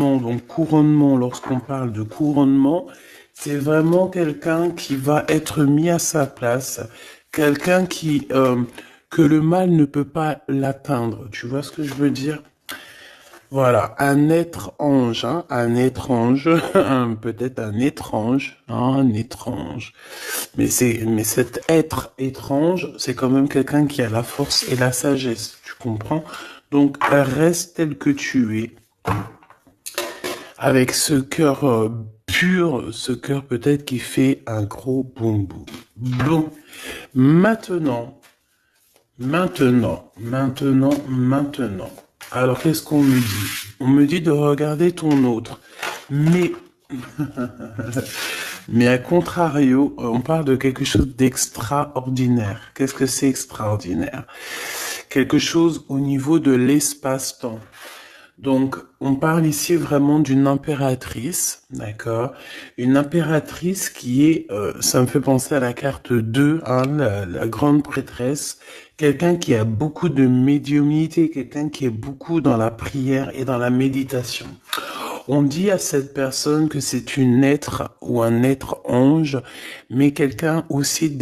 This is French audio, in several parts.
Donc couronnement, lorsqu'on parle de couronnement, c'est vraiment quelqu'un qui va être mis à sa place, quelqu'un qui que le mal ne peut pas l'atteindre. Tu vois ce que je veux dire? Voilà, un être ange, hein, un étrange, peut-être un étrange. Mais cet être étrange, c'est quand même quelqu'un qui a la force et la sagesse, tu comprends? Donc reste tel que tu es, avec ce cœur pur, ce cœur peut-être qui fait un gros boum boum. Bon, maintenant, maintenant. Alors qu'est-ce qu'on me dit? On me dit de regarder ton autre. Mais, mais à contrario, on parle de quelque chose d'extraordinaire. Qu'est-ce que c'est extraordinaire? Quelque chose au niveau de l'espace-temps. Donc, on parle ici vraiment d'une impératrice, d'accord? Une impératrice qui est, ça me fait penser à la carte 2, hein, la grande prêtresse, quelqu'un qui a beaucoup de médiumnité, quelqu'un qui est beaucoup dans la prière et dans la méditation. On dit à cette personne que c'est une être ou un être ange, mais quelqu'un aussi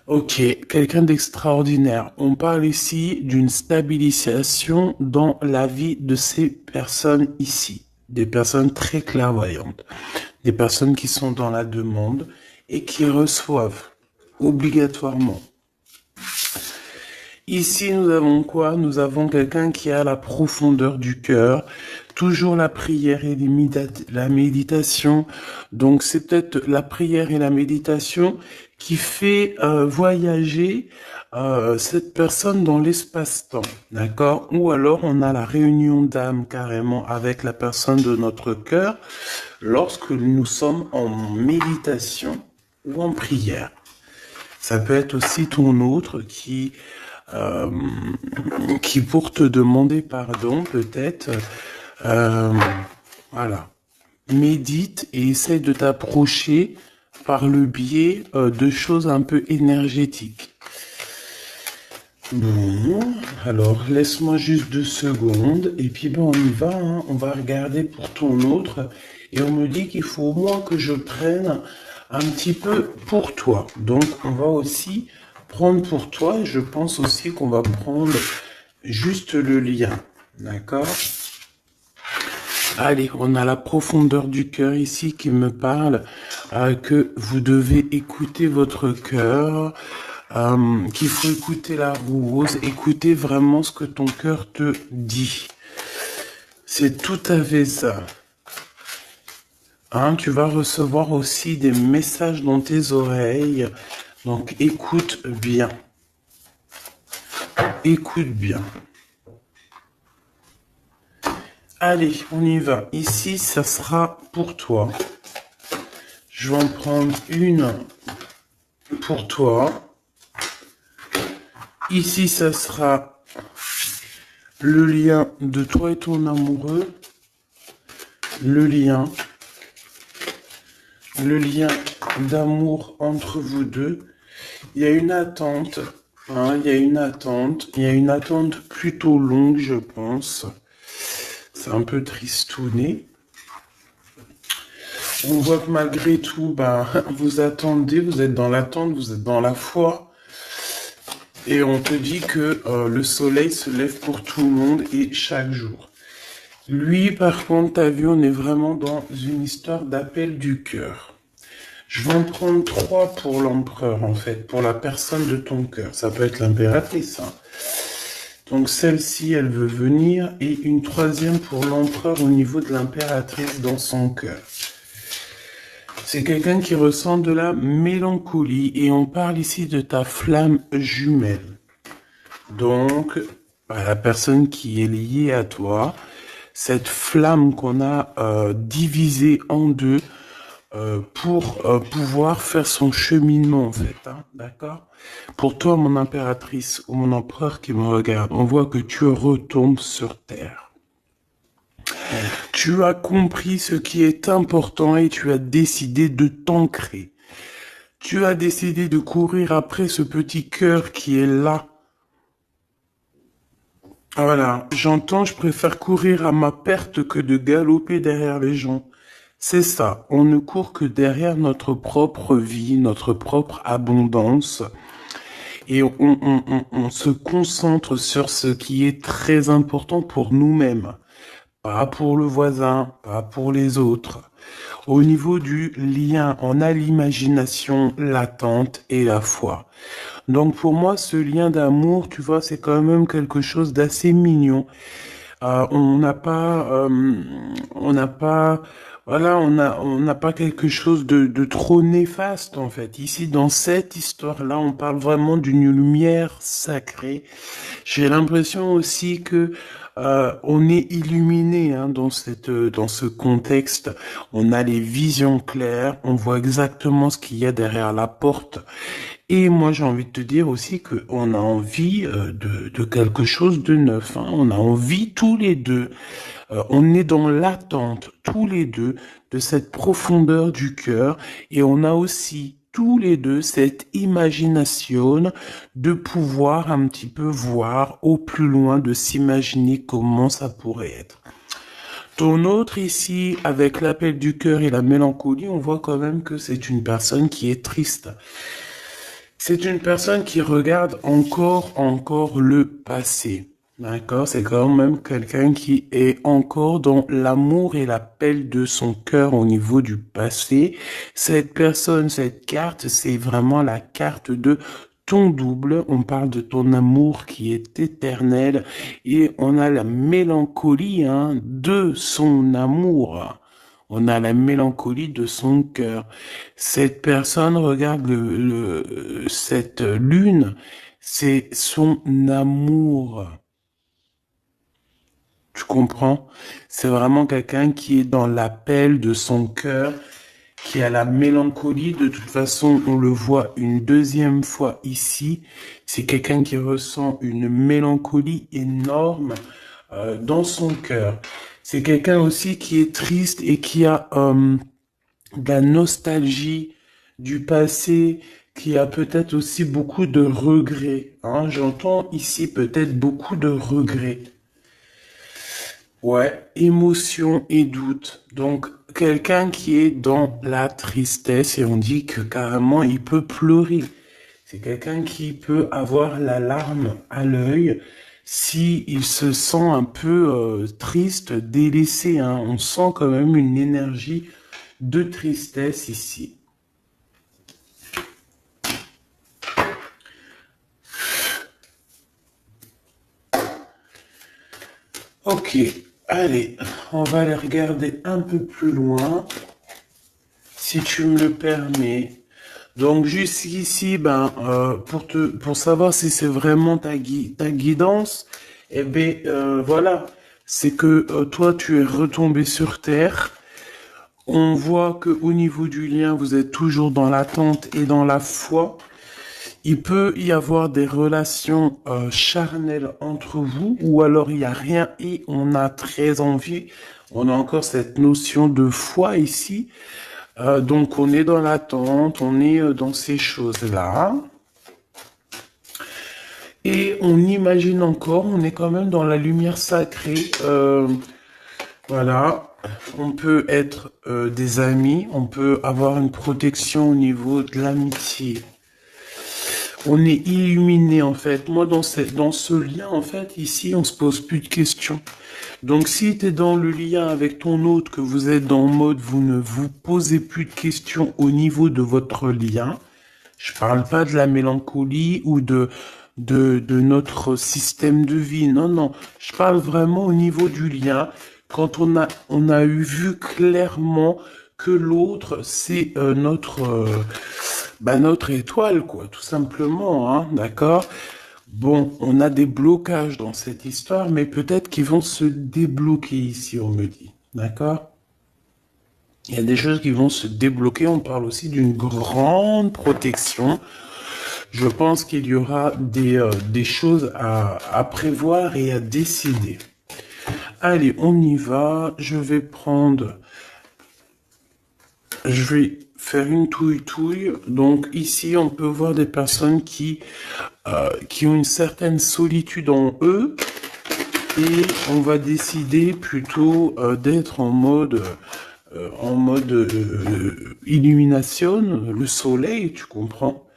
Ok, quelqu'un d'extraordinaire. On parle ici d'une stabilisation dans la vie de ces personnes ici. Des personnes très clairvoyantes. Des personnes qui sont dans la demande et qui reçoivent obligatoirement. Ici, nous avons quoi? Nous avons quelqu'un qui a la profondeur du cœur, toujours la prière et la méditation. Donc, c'est peut-être la prière et la méditation qui fait voyager cette personne dans l'espace-temps, d'accord? Ou alors, on a la réunion d'âme carrément avec la personne de notre cœur lorsque nous sommes en méditation ou en prière. Ça peut être aussi ton autre euh, qui pour te demander pardon, peut-être, euh, voilà, médite et essaie de t'approcher par le biais de choses un peu énergétiques. Bon, alors laisse-moi juste 2 secondes et puis ben on y va, hein. On va regarder pour ton autre et on me dit qu'il faut au moins que je prenne un petit peu pour toi. Donc on va aussi prendre pour toi et je pense aussi qu'on va prendre juste le lien, d'accord? Allez, on a la profondeur du cœur ici qui me parle que vous devez écouter votre cœur, qu'il faut écouter la rose, écouter vraiment ce que ton cœur te dit. C'est tout à fait ça. Hein, tu vas recevoir aussi des messages dans tes oreilles, donc écoute bien. Écoute bien. Allez, on y va. Ici, ça sera pour toi. Je vais en prendre une pour toi. Ici, ça sera le lien de toi et ton amoureux. Le lien d'amour entre vous deux. Il y a une attente. Hein, il y a une attente. Il y a une attente plutôt longue, je pense. C'est un peu tristouné. On voit que malgré tout, vous attendez, vous êtes dans l'attente, vous êtes dans la foi. Et on te dit que le soleil se lève pour tout le monde et chaque jour. Lui, par contre, t'as vu, on est vraiment dans une histoire d'appel du cœur. Je vais en prendre 3 pour l'empereur, en fait, pour la personne de ton cœur. Ça peut être l'impératrice, hein. Donc celle-ci, elle veut venir, et une 3e pour l'empereur au niveau de l'impératrice dans son cœur. C'est quelqu'un qui ressent de la mélancolie, et on parle ici de ta flamme jumelle. Donc, la personne qui est liée à toi, cette flamme qu'on a divisée en deux, pour pouvoir faire son cheminement en fait, hein, d'accord? Pour toi, mon impératrice ou mon empereur qui me regarde, on voit que tu retombes sur terre. Tu as compris ce qui est important et tu as décidé de t'ancrer. Tu as décidé de courir après ce petit cœur qui est là Voilà, j'entends, je préfère courir à ma perte que de galoper derrière les gens. C'est ça, on ne court que derrière notre propre vie, notre propre abondance, et on se concentre sur ce qui est très important pour nous-mêmes, pas pour le voisin, pas pour les autres. Au niveau du lien, on a l'imagination, l'attente et la foi. Donc pour moi, ce lien d'amour, tu vois, c'est quand même quelque chose d'assez mignon. On n'a pas, voilà, on n'a pas quelque chose de trop néfaste en fait. Ici, dans cette histoire-là, on parle vraiment d'une lumière sacrée. J'ai l'impression aussi que on est illuminé hein, dans ce contexte. On a les visions claires, on voit exactement ce qu'il y a derrière la porte. Et moi, j'ai envie de te dire aussi qu'on a envie de quelque chose de neuf. Hein. On a envie tous les deux. On est dans l'attente tous les deux de cette profondeur du cœur. Et on a aussi tous les deux cette imagination de pouvoir un petit peu voir au plus loin, de s'imaginer comment ça pourrait être. Ton autre ici, avec l'appel du cœur et la mélancolie, on voit quand même que c'est une personne qui est triste. C'est une personne qui regarde encore le passé. D'accord? C'est quand même quelqu'un qui est encore dans l'amour et l'appel de son cœur au niveau du passé. Cette personne, cette carte, c'est vraiment la carte de ton double. On parle de ton amour qui est éternel et on a la mélancolie, hein, de son amour. On a la mélancolie de son cœur. Cette personne regarde cette lune, c'est son amour. Tu comprends? C'est vraiment quelqu'un qui est dans l'appel de son cœur, qui a la mélancolie. De toute façon, on le voit une deuxième fois ici. C'est quelqu'un qui ressent une mélancolie énorme dans son cœur. C'est quelqu'un aussi qui est triste et qui a de la nostalgie du passé, qui a peut-être aussi beaucoup de regrets. Hein. J'entends ici peut-être beaucoup de regrets. Ouais, émotion et doute. Donc, quelqu'un qui est dans la tristesse et on dit que carrément il peut pleurer. C'est quelqu'un qui peut avoir la larme à l'œil si il se sent un peu triste, délaissé. Hein. On sent quand même une énergie de tristesse ici. Ok, allez, on va aller regarder un peu plus loin, si tu me le permets. Donc jusqu'ici, pour savoir si c'est vraiment ta guidance, eh ben voilà, c'est que toi tu es retombé sur terre. On voit que au niveau du lien, vous êtes toujours dans l'attente et dans la foi. Il peut y avoir des relations charnelles entre vous, ou alors il n'y a rien et on a très envie. On a encore cette notion de foi ici. Donc on est dans l'attente, on est dans ces choses-là. Et on imagine encore, on est quand même dans la lumière sacrée. Voilà, on peut être des amis, on peut avoir une protection au niveau de l'amitié. On est illuminé en fait. Moi dans ce lien en fait, ici on se pose plus de questions. Donc si tu es dans le lien avec ton autre, que vous êtes dans le mode, vous ne vous posez plus de questions au niveau de votre lien. Je parle pas de la mélancolie ou de notre système de vie. Non, non. Je parle vraiment au niveau du lien. Quand on a eu vu clairement que l'autre, c'est notre étoile, quoi, tout simplement, hein, d'accord? Bon, on a des blocages dans cette histoire, mais peut-être qu'ils vont se débloquer ici, on me dit. D'accord? Il y a des choses qui vont se débloquer. On parle aussi d'une grande protection. Je pense qu'il y aura des choses à prévoir et à décider. Allez, on y va. Je vais faire une touille-touille. Donc ici, on peut voir des personnes qui ont une certaine solitude en eux. et on va décider plutôt d'être en mode illumination, le soleil, tu comprends?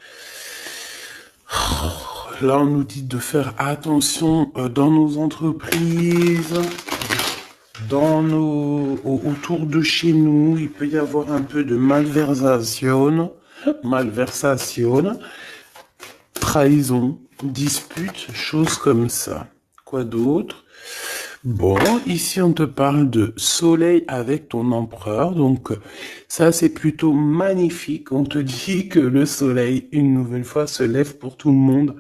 Là, on nous dit de faire attention dans nos entreprises, autour de chez nous, il peut y avoir un peu de malversation, trahison, dispute, choses comme ça. Quoi d'autre? Bon, ici on te parle de soleil avec ton empereur, donc ça c'est plutôt magnifique. On te dit que le soleil, une nouvelle fois, se lève pour tout le monde.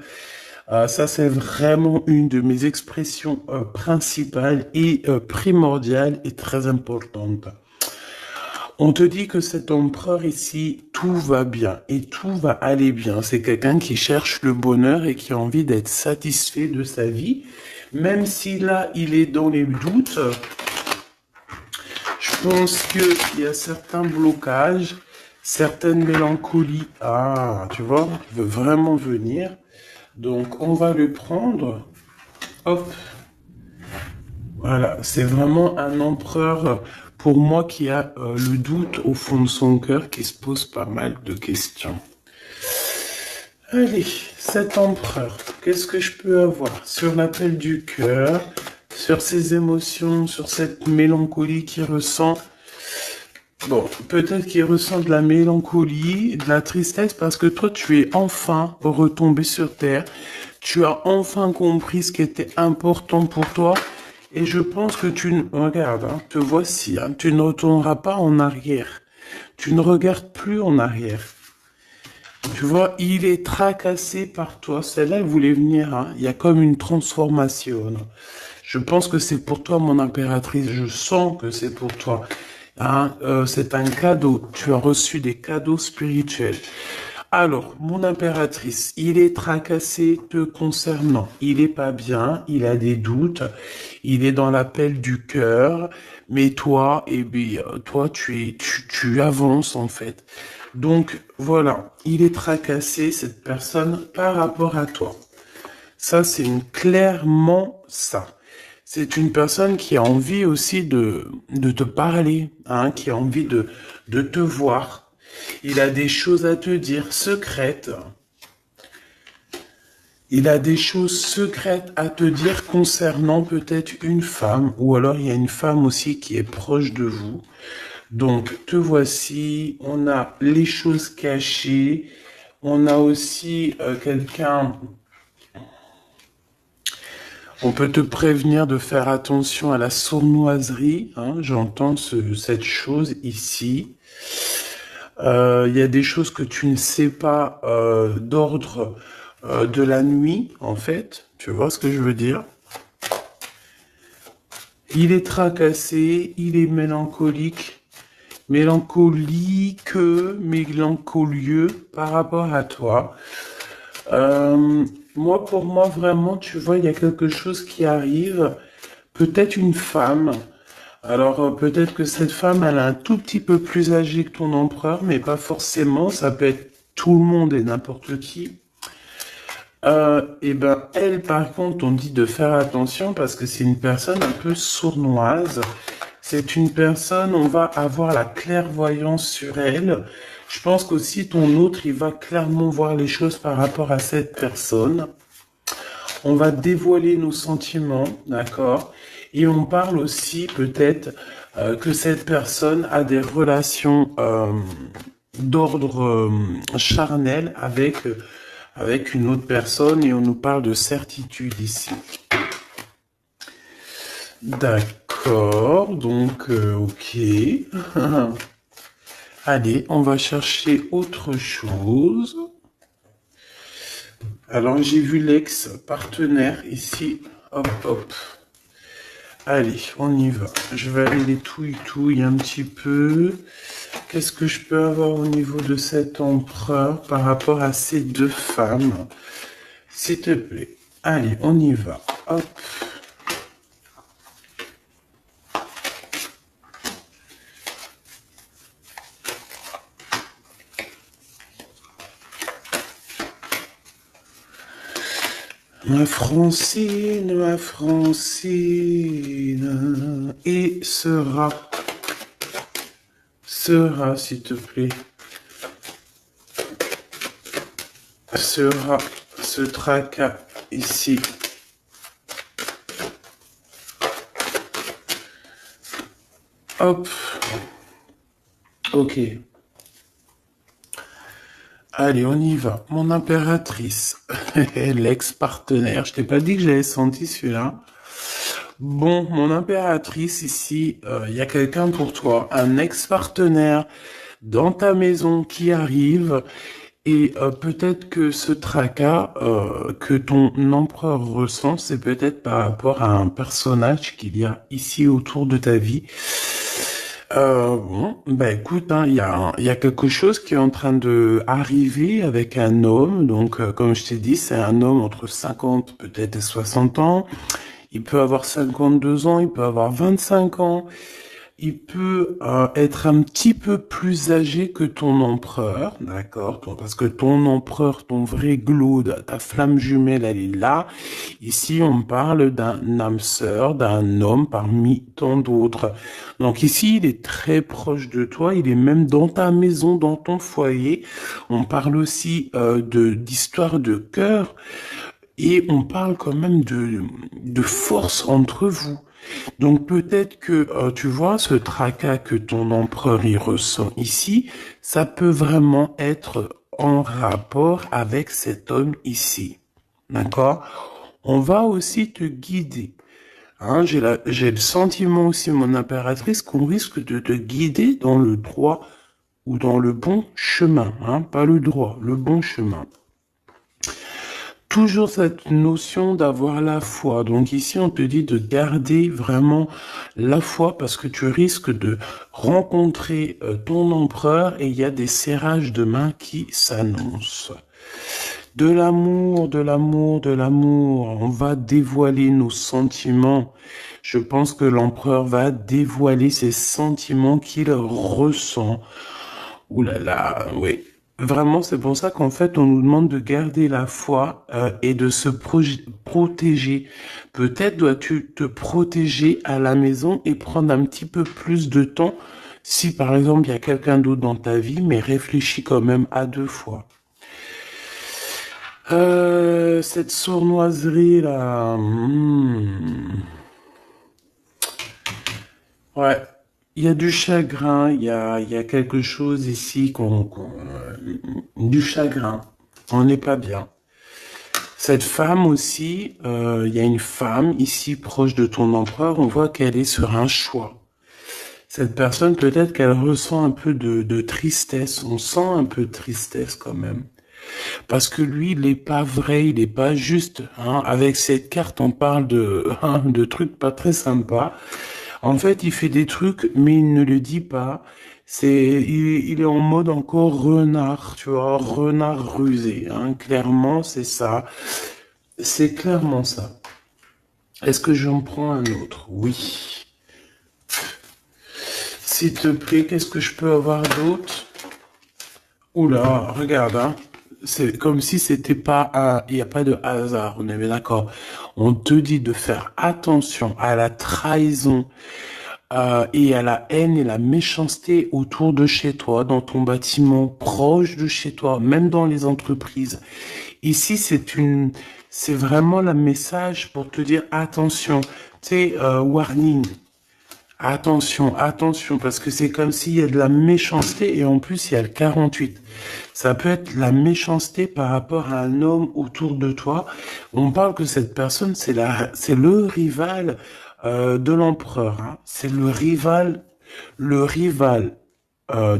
Ça c'est vraiment une de mes expressions principales et primordiales et très importantes. On te dit que cet empereur ici, tout va bien et tout va aller bien. C'est quelqu'un qui cherche le bonheur et qui a envie d'être satisfait de sa vie. Même si là, il est dans les doutes, je pense qu'il y a certains blocages, certaines mélancolies. Ah, tu vois, il veut vraiment venir. Donc, on va le prendre. Hop. Voilà, c'est vraiment un empereur pour moi qui a le doute au fond de son cœur, qui se pose pas mal de questions. Allez, cet empereur, qu'est-ce que je peux avoir sur l'appel du cœur, sur ses émotions, sur cette mélancolie qu'il ressent? Bon, peut-être qu'il ressent de la mélancolie, de la tristesse, parce que toi, tu es enfin retombé sur terre. Tu as enfin compris ce qui était important pour toi. Et je pense que regarde, hein, te voici, hein, tu ne retourneras pas en arrière. Tu ne regardes plus en arrière. Tu vois, il est tracassé par toi. Celle-là, elle voulait venir, hein. Il y a comme une transformation. Je pense que c'est pour toi, mon impératrice. Je sens que c'est pour toi. Hein, c'est un cadeau. Tu as reçu des cadeaux spirituels. Alors, mon impératrice, il est tracassé te concernant. Il est pas bien, il a des doutes, il est dans l'appel du cœur, mais toi, eh bien, toi, tu avances en fait. Donc, voilà, il est tracassé, cette personne, par rapport à toi. Ça, c'est clairement ça. C'est une personne qui a envie aussi de te parler, hein, qui a envie de te voir. Il a des choses à te dire secrètes. Il a des choses secrètes à te dire concernant peut-être une femme, ou alors il y a une femme aussi qui est proche de vous. Donc, te voici, on a les choses cachées, on a aussi quelqu'un. On peut te prévenir de faire attention à la sournoiserie, hein, j'entends cette chose ici. Il y a des choses que tu ne sais pas d'ordre de la nuit, en fait. Tu vois ce que je veux dire? Il est tracassé, il est mélancolique, mélancolieux par rapport à toi. Moi, pour moi, vraiment, tu vois, il y a quelque chose qui arrive. Peut-être une femme. Alors, peut-être que cette femme, elle est un tout petit peu plus âgée que ton empereur, mais pas forcément. Ça peut être tout le monde et n'importe qui. Et ben, elle, par contre, on dit de faire attention parce que c'est une personne un peu sournoise. C'est une personne, on va avoir la clairvoyance sur elle. Je pense qu'aussi ton autre, il va clairement voir les choses par rapport à cette personne. On va dévoiler nos sentiments, d'accord? Et on parle aussi peut-être que cette personne a des relations d'ordre charnel avec une autre personne et on nous parle de certitude ici. D'accord, donc ok. Allez, on va chercher autre chose. Alors j'ai vu l'ex-partenaire ici. Hop, hop. Allez, on y va. Je vais aller les touille un petit peu. Qu'est-ce que je peux avoir au niveau de cet empereur par rapport à ces deux femmes? S'il te plaît. Allez, on y va. Hop. Ma Francine, et sera, s'il te plaît, sera ce tracas ici. Hop. Ok. Allez, on y va. Mon impératrice, l'ex-partenaire. Je t'ai pas dit que j'avais senti celui-là. Bon, mon impératrice, ici, il y a quelqu'un pour toi, un ex-partenaire dans ta maison qui arrive. Et peut-être que ce tracas que ton empereur ressent, c'est peut-être par rapport à un personnage qu'il y a ici autour de ta vie. Bon, bah écoute, hein, il y a quelque chose qui est en train de arriver avec un homme. Donc, comme je t'ai dit, c'est un homme entre 50 peut-être et 60 ans. Il peut avoir 52 ans, il peut avoir 25 ans. Il peut être un petit peu plus âgé que ton empereur, d'accord? Parce que ton empereur, ton vrai Glaude, ta flamme jumelle, elle est là. Ici, on parle d'un âme sœur, d'un homme parmi tant d'autres. Donc ici, il est très proche de toi. Il est même dans ta maison, dans ton foyer. On parle aussi d'histoire de cœur. Et on parle quand même de force entre vous. Donc peut-être que, tu vois, ce tracas que ton empereur y ressent ici, ça peut vraiment être en rapport avec cet homme ici. D'accord? On va aussi te guider. Hein, j'ai le sentiment aussi, mon impératrice, qu'on risque de te guider dans le droit ou dans le bon chemin. Hein, pas le droit, le bon chemin. Toujours cette notion d'avoir la foi. Donc ici, on te dit de garder vraiment la foi parce que tu risques de rencontrer ton empereur et il y a des serrages de main qui s'annoncent. De l'amour, de l'amour, de l'amour. On va dévoiler nos sentiments. Je pense que l'empereur va dévoiler ses sentiments qu'il ressent. Ouh là là, oui. Vraiment, c'est pour ça qu'en fait, on nous demande de garder la foi et de se protéger. Peut-être dois-tu te protéger à la maison et prendre un petit peu plus de temps si, par exemple, il y a quelqu'un d'autre dans ta vie, mais réfléchis quand même à 2 fois. Cette sournoiserie là. Ouais. Il y a du chagrin, il y a quelque chose ici du chagrin. On n'est pas bien. Cette femme aussi, il y a une femme ici proche de ton empereur, on voit qu'elle est sur un choix. Cette personne, peut-être qu'elle ressent un peu de tristesse, on sent un peu de tristesse quand même. Parce que lui, il n'est pas vrai, il n'est pas juste. Hein. Avec cette carte, on parle de trucs pas très sympas. En fait, il fait des trucs, mais il ne le dit pas. Il est en mode encore renard, tu vois, renard rusé. Hein. Clairement, c'est ça. C'est clairement ça. Est-ce que j'en prends un autre? Oui. S'il te plaît, qu'est-ce que je peux avoir d'autre? Oula, regarde, hein. C'est comme si c'était pas il n'y a pas de hasard, on est bien d'accord. On te dit de faire attention à la trahison, et à la haine et la méchanceté autour de chez toi, dans ton bâtiment, proche de chez toi, même dans les entreprises. Ici, c'est vraiment le message pour te dire attention, tu sais, warning. Attention, attention, parce que c'est comme s'il y a de la méchanceté et en plus il y a le 48. Ça peut être la méchanceté par rapport à un homme autour de toi. On parle que cette personne, c'est le rival de l'empereur. Hein. C'est le rival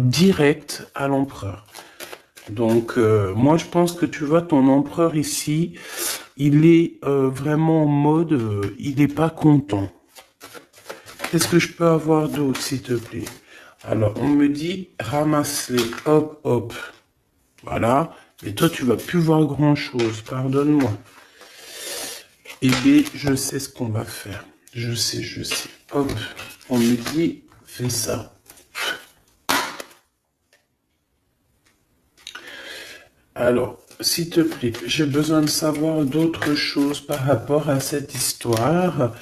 direct à l'empereur. Donc moi je pense que tu vois ton empereur ici, il est vraiment en mode, il n'est pas content. Qu'est-ce que je peux avoir d'autre, s'il te plaît? Alors, on me dit, ramasse-les, hop, hop. Voilà. Mais toi, tu vas plus voir grand-chose. Pardonne-moi. Eh bien, je sais ce qu'on va faire. Je sais. Hop. On me dit, fais ça. Alors, s'il te plaît, j'ai besoin de savoir d'autres choses par rapport à cette histoire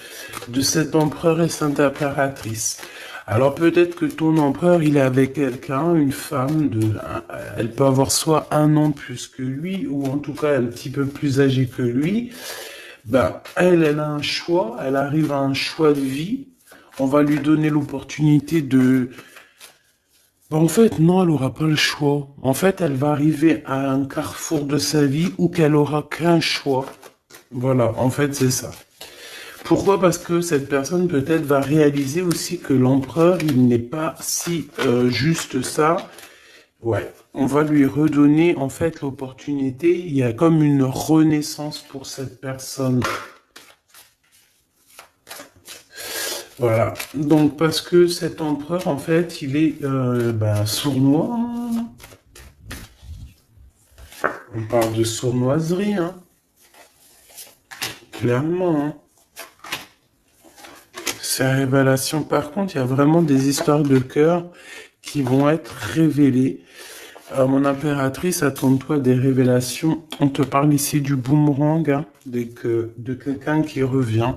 de cet empereur et cette impératrice. Alors peut-être que ton empereur, il est avec quelqu'un, une femme elle peut avoir soit un an plus que lui, ou en tout cas un petit peu plus âgée que lui. Ben, elle a un choix, elle arrive à un choix de vie. On va lui donner l'opportunité de... Ben, en fait, non, elle aura pas le choix. En fait, elle va arriver à un carrefour de sa vie où qu'elle aura qu'un choix. Voilà, en fait, c'est ça. Pourquoi? Parce que cette personne peut-être va réaliser aussi que l'empereur, il n'est pas si juste ça. Ouais, on va lui redonner en fait l'opportunité. Il y a comme une renaissance pour cette personne. Voilà. Donc parce que cet empereur, en fait, il est sournois. On parle de sournoiserie, hein. Clairement, hein. Ces révélations, par contre, il y a vraiment des histoires de cœur qui vont être révélées. Mon impératrice, attends-toi des révélations. On te parle ici du boomerang, hein, de quelqu'un qui revient.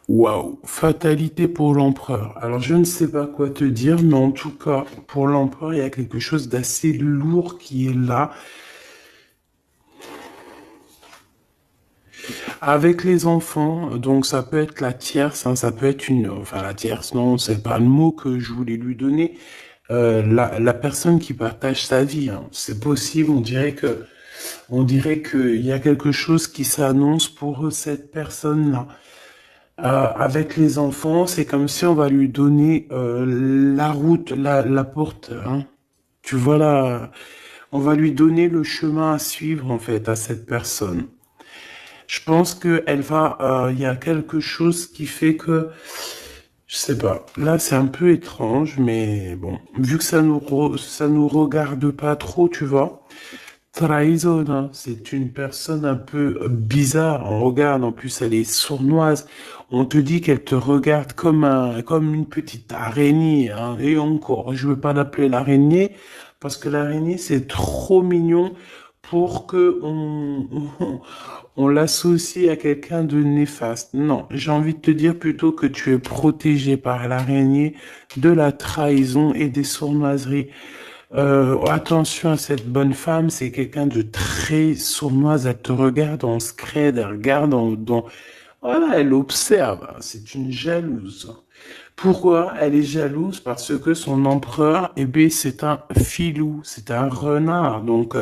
Waouh, fatalité pour l'empereur. Alors, je ne sais pas quoi te dire, mais en tout cas, pour l'empereur, il y a quelque chose d'assez lourd qui est là. Avec les enfants, donc ça peut être la tierce, hein, ça peut être la tierce, non, c'est pas le mot que je voulais lui donner. La personne qui partage sa vie, hein, c'est possible. On dirait qu'il y a quelque chose qui s'annonce pour cette personne-là. Avec les enfants, c'est comme si on va lui donner la route, la porte. Hein. Tu vois là, on va lui donner le chemin à suivre en fait à cette personne. Je pense que il y a quelque chose qui fait que, je sais pas. Là, c'est un peu étrange, mais bon, vu que ça nous regarde pas trop, tu vois. Trahison, hein, c'est une personne un peu bizarre. On regarde, en plus, elle est sournoise. On te dit qu'elle te regarde comme une petite araignée, hein. Et encore, je veux pas l'appeler l'araignée, parce que l'araignée, c'est trop mignon pour que on l'associe à quelqu'un de néfaste. Non, j'ai envie de te dire plutôt que tu es protégé par l'araignée de la trahison et des sournoiseries. Attention à cette bonne femme, c'est quelqu'un de très sournoise. Elle te regarde en scred, elle regarde voilà, elle observe. C'est une jalouse. Pourquoi elle est jalouse? Parce que son empereur, eh ben, c'est un filou, c'est un renard. Donc,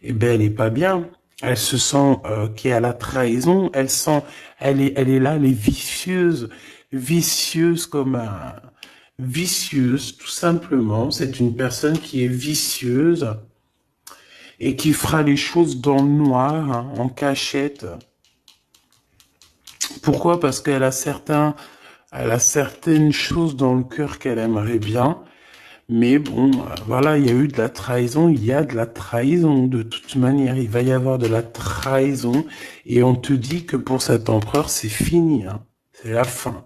eh ben, elle est pas bien. Elle se sent qu'il y a la trahison. Elle est là, elle est vicieuse comme un vicieuse, tout simplement. C'est une personne qui est vicieuse et qui fera les choses dans le noir, hein, en cachette. Pourquoi? Parce elle a certaines choses dans le cœur qu'elle aimerait bien. Mais bon, voilà, il y a eu de la trahison, il y a de la trahison de toute manière. Il va y avoir de la trahison et on te dit que pour cet empereur, c'est fini, hein. C'est la fin.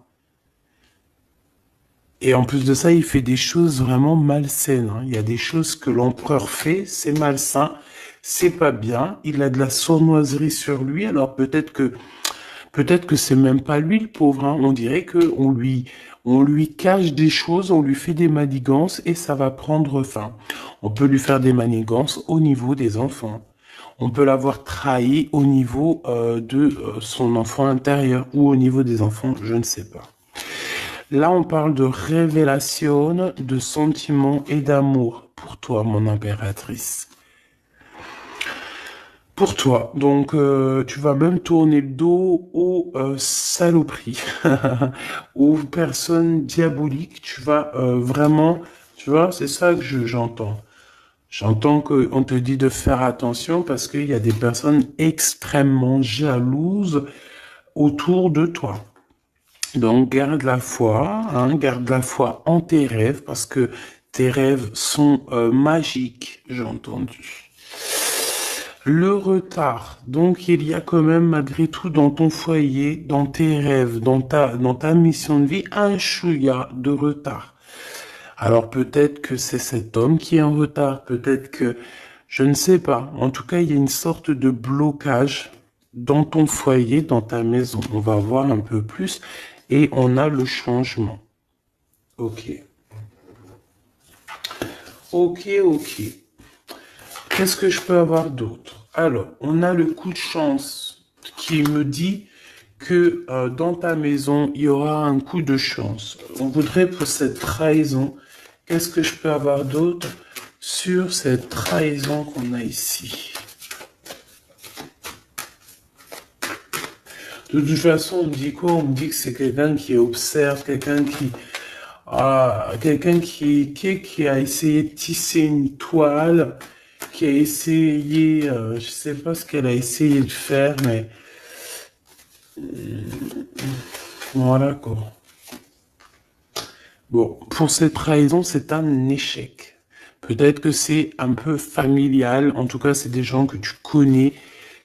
Et en plus de ça, il fait des choses vraiment malsaines, hein. Il y a des choses que l'empereur fait, c'est malsain, c'est pas bien. Il a de la sournoiserie sur lui, alors peut-être que c'est même pas lui le pauvre, hein. On dirait que on lui cache des choses, on lui fait des manigances et ça va prendre fin. On peut lui faire des manigances au niveau des enfants. On peut l'avoir trahi au niveau de son enfant intérieur ou au niveau des enfants, je ne sais pas. Là, on parle de révélation, de sentiments et d'amour pour toi, mon impératrice. Pour toi. Donc, tu vas même tourner le dos aux saloperies, aux personnes diaboliques. Tu vas vraiment, tu vois, c'est ça que j'entends. J'entends qu'on te dit de faire attention parce qu'il y a des personnes extrêmement jalouses autour de toi. Donc, garde la foi, hein, garde la foi en tes rêves parce que tes rêves sont magiques, j'ai entendu. Le retard. Donc, il y a quand même, malgré tout, dans ton foyer, dans tes rêves, dans ta mission de vie, un chouïa de retard. Alors, peut-être que c'est cet homme qui est en retard. Peut-être que, Je ne sais pas. En tout cas, il y a une sorte de blocage dans ton foyer, dans ta maison. On va voir un peu plus. Et on a le changement. Ok. Ok, ok. Qu'est-ce que je peux avoir d'autre? Alors, on a le coup de chance qui me dit que dans ta maison, il y aura un coup de chance. On voudrait pour cette trahison, qu'est-ce que je peux avoir d'autre sur cette trahison qu'on a ici? De toute façon, on me dit quoi? On me dit que c'est quelqu'un qui observe, quelqu'un qui a essayé de tisser une toile, qui a essayé, je sais pas ce qu'elle a essayé de faire, mais voilà quoi. Bon, pour cette trahison, c'est un échec. Peut-être que c'est un peu familial, en tout cas, c'est des gens que tu connais,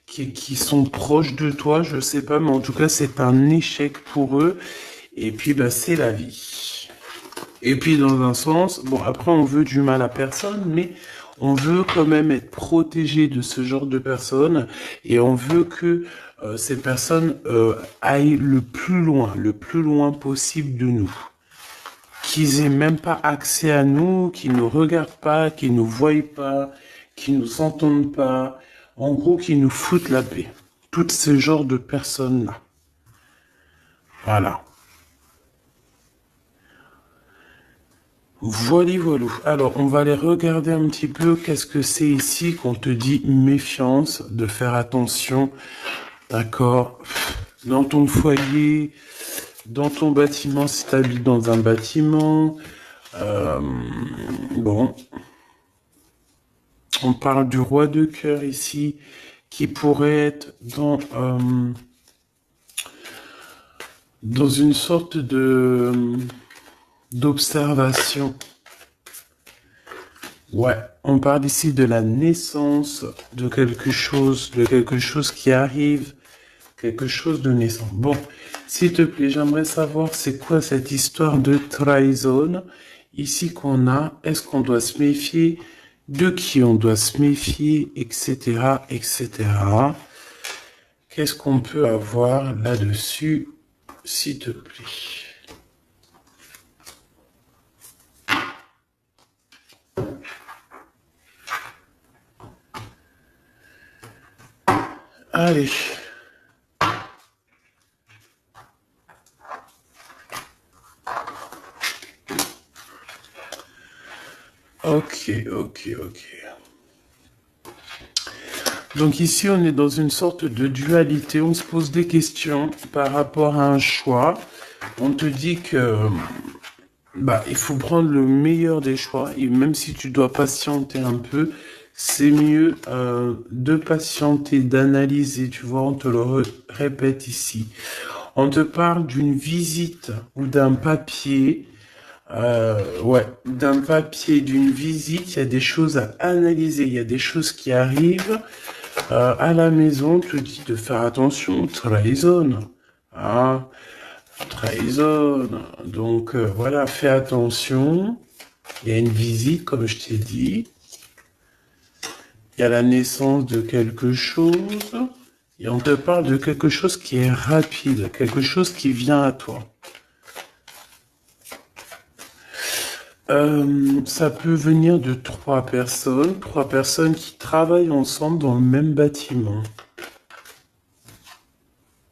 qui sont proches de toi, je sais pas, mais en tout cas, c'est un échec pour eux. Et puis, bah, c'est la vie. Et puis, dans un sens, bon, après, on veut du mal à personne, mais on veut quand même être protégé de ce genre de personnes, et on veut que ces personnes aillent le plus loin possible de nous. Qu'ils aient même pas accès à nous, qu'ils nous regardent pas, qu'ils nous voient pas, qu'ils nous entendent pas. En gros, qu'ils nous foutent la paix. Tout ce genre de personnes-là. Voilà. Voilà, voilà. Alors, on va aller regarder un petit peu qu'est-ce que c'est ici qu'on te dit méfiance, de faire attention, d'accord, dans ton foyer, dans ton bâtiment, si tu habites dans un bâtiment, bon, on parle du roi de cœur ici, qui pourrait être dans une sorte d'observation. Ouais, on parle ici de la naissance de quelque chose qui arrive, quelque chose de naissant. Bon, s'il te plaît, j'aimerais savoir c'est quoi cette histoire de trahison ici qu'on a. Est-ce qu'on doit se méfier? De qui on doit se méfier, etc., etc. Qu'est-ce qu'on peut avoir là-dessus, s'il te plaît? Allez. Ok, ok, ok. Donc ici, on est dans une sorte de dualité. On se pose des questions par rapport à un choix. On te dit que bah, il faut prendre le meilleur des choix. Et même si tu dois patienter un peu, c'est mieux de patienter, d'analyser. Tu vois, on te le répète ici. On te parle d'une visite ou d'un papier. Ouais, d'un papier, d'une visite, il y a des choses à analyser, il y a des choses qui arrivent à la maison, te dit de faire attention, trahison, hein, trahison, donc voilà, fais attention, il y a une visite, comme je t'ai dit, il y a la naissance de quelque chose, et on te parle de quelque chose qui est rapide, quelque chose qui vient à toi. Ça peut venir de trois personnes qui travaillent ensemble dans le même bâtiment.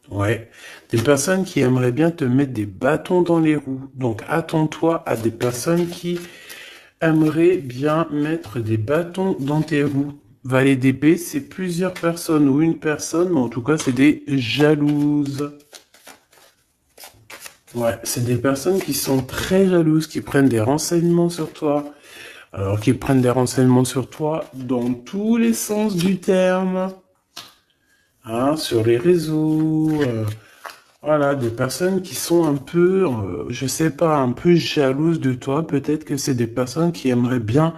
Ouais, des personnes qui aimeraient bien te mettre des bâtons dans les roues. Donc attends-toi à des personnes qui aimeraient bien mettre des bâtons dans tes roues. Valet d'épée, c'est plusieurs personnes ou une personne, mais en tout cas c'est des jalouses. Ouais, c'est des personnes qui sont très jalouses, qui prennent des renseignements sur toi. Alors qu'ils prennent des renseignements sur toi dans tous les sens du terme. Hein, sur les réseaux. Voilà, des personnes qui sont un peu, je sais pas, un peu jalouses de toi. Peut-être que c'est des personnes qui aimeraient bien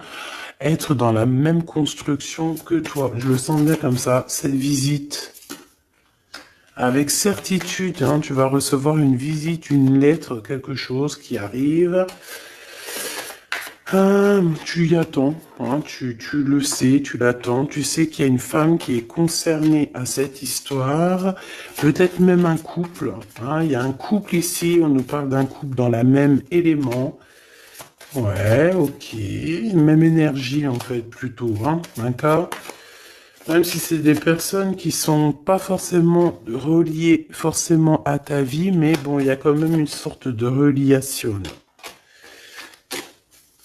être dans la même construction que toi. Je le sens bien comme ça, cette visite. Avec certitude, hein, tu vas recevoir une visite, une lettre, quelque chose qui arrive. Tu y attends, hein, tu le sais, tu l'attends, tu sais qu'il y a une femme qui est concernée à cette histoire, peut-être même un couple, hein, il y a un couple ici, on nous parle d'un couple dans la même élément. Ouais, ok, même énergie en fait plutôt, hein, d'accord? Même si c'est des personnes qui sont pas forcément reliées forcément à ta vie, mais bon, il y a quand même une sorte de reliation.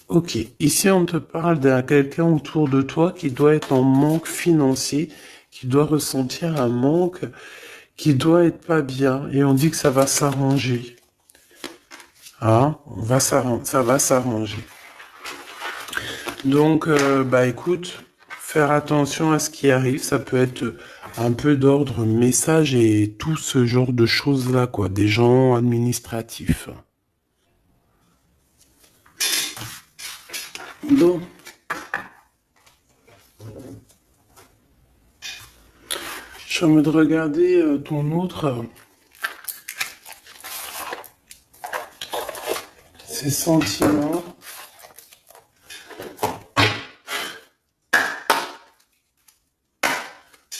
Ok, ici on te parle d'un quelqu'un autour de toi qui doit être en manque financier, qui doit ressentir un manque, qui doit être pas bien, et on dit que ça va s'arranger. Ah, ça va s'arranger. Donc, bah écoute, faire attention à ce qui arrive, ça peut être un peu d'ordre message et tout ce genre de choses-là, quoi, des gens administratifs. Donc, je suis en train de regarder ton autre, ses sentiments.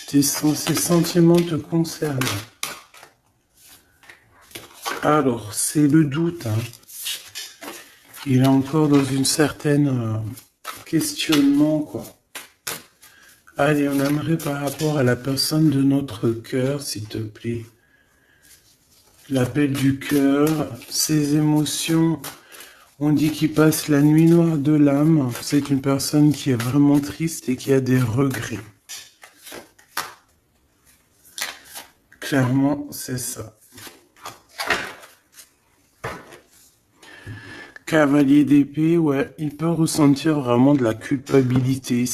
Ces sentiments te concernent. Alors, c'est le doute, hein. Il est encore dans une certaine questionnement, quoi. Allez, on aimerait par rapport à la personne de notre cœur, s'il te plaît. L'appel du cœur, ses émotions. On dit qu'il passe la nuit noire de l'âme. C'est une personne qui est vraiment triste et qui a des regrets. Clairement, c'est ça. Cavalier d'épée, ouais, il peut ressentir vraiment de la culpabilité.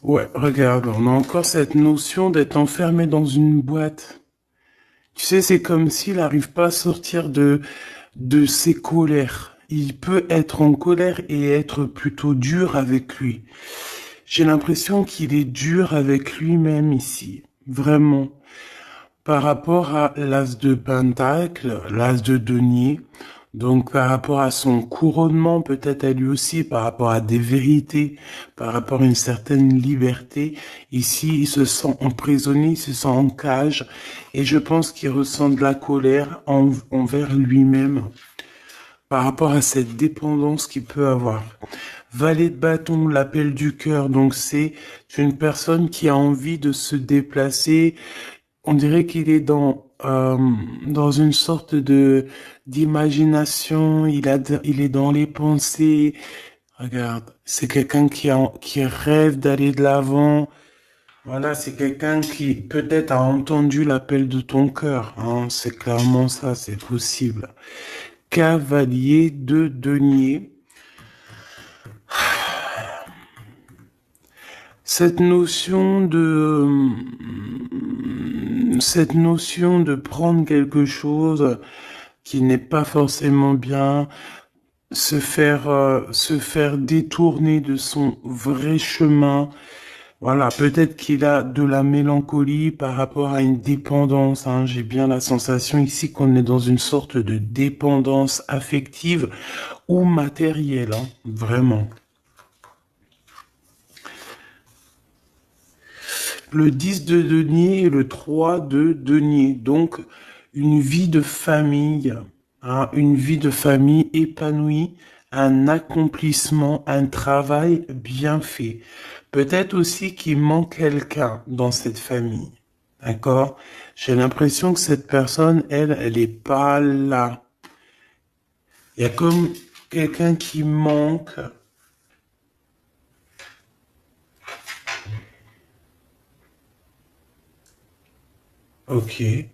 Ouais, regarde, on a encore cette notion d'être enfermé dans une boîte. Tu sais, c'est comme s'il n'arrive pas à sortir de ses colères. Il peut être en colère et être plutôt dur avec lui. J'ai l'impression qu'il est dur avec lui-même ici. Vraiment. Par rapport à l'as de Pentacle, l'as de denier, donc par rapport à son couronnement, peut-être à lui aussi, par rapport à des vérités, par rapport à une certaine liberté, ici il se sent emprisonné, il se sent en cage, et je pense qu'il ressent de la colère envers lui-même par rapport à cette dépendance qu'il peut avoir. Valet de bâton, l'appel du cœur, donc c'est une personne qui a envie de se déplacer. On dirait qu'il est dans une sorte de d'imagination, il est dans les pensées. Regarde, c'est quelqu'un qui rêve d'aller de l'avant. Voilà, c'est quelqu'un qui peut-être a entendu l'appel de ton cœur, hein. C'est clairement ça, c'est possible. Cavalier de denier. Cette notion cette notion de prendre quelque chose qui n'est pas forcément bien, se faire détourner de son vrai chemin. Voilà, peut-être qu'il a de la mélancolie par rapport à une dépendance, hein. J'ai bien la sensation ici qu'on est dans une sorte de dépendance affective ou matérielle, hein, vraiment. Le 10 de denier et le 3 de denier. Donc, une vie de famille, hein, une vie de famille épanouie, un accomplissement, un travail bien fait. Peut-être aussi qu'il manque quelqu'un dans cette famille. D'accord? J'ai l'impression que cette personne, elle est pas là. Il y a comme quelqu'un qui manque. Ok. Il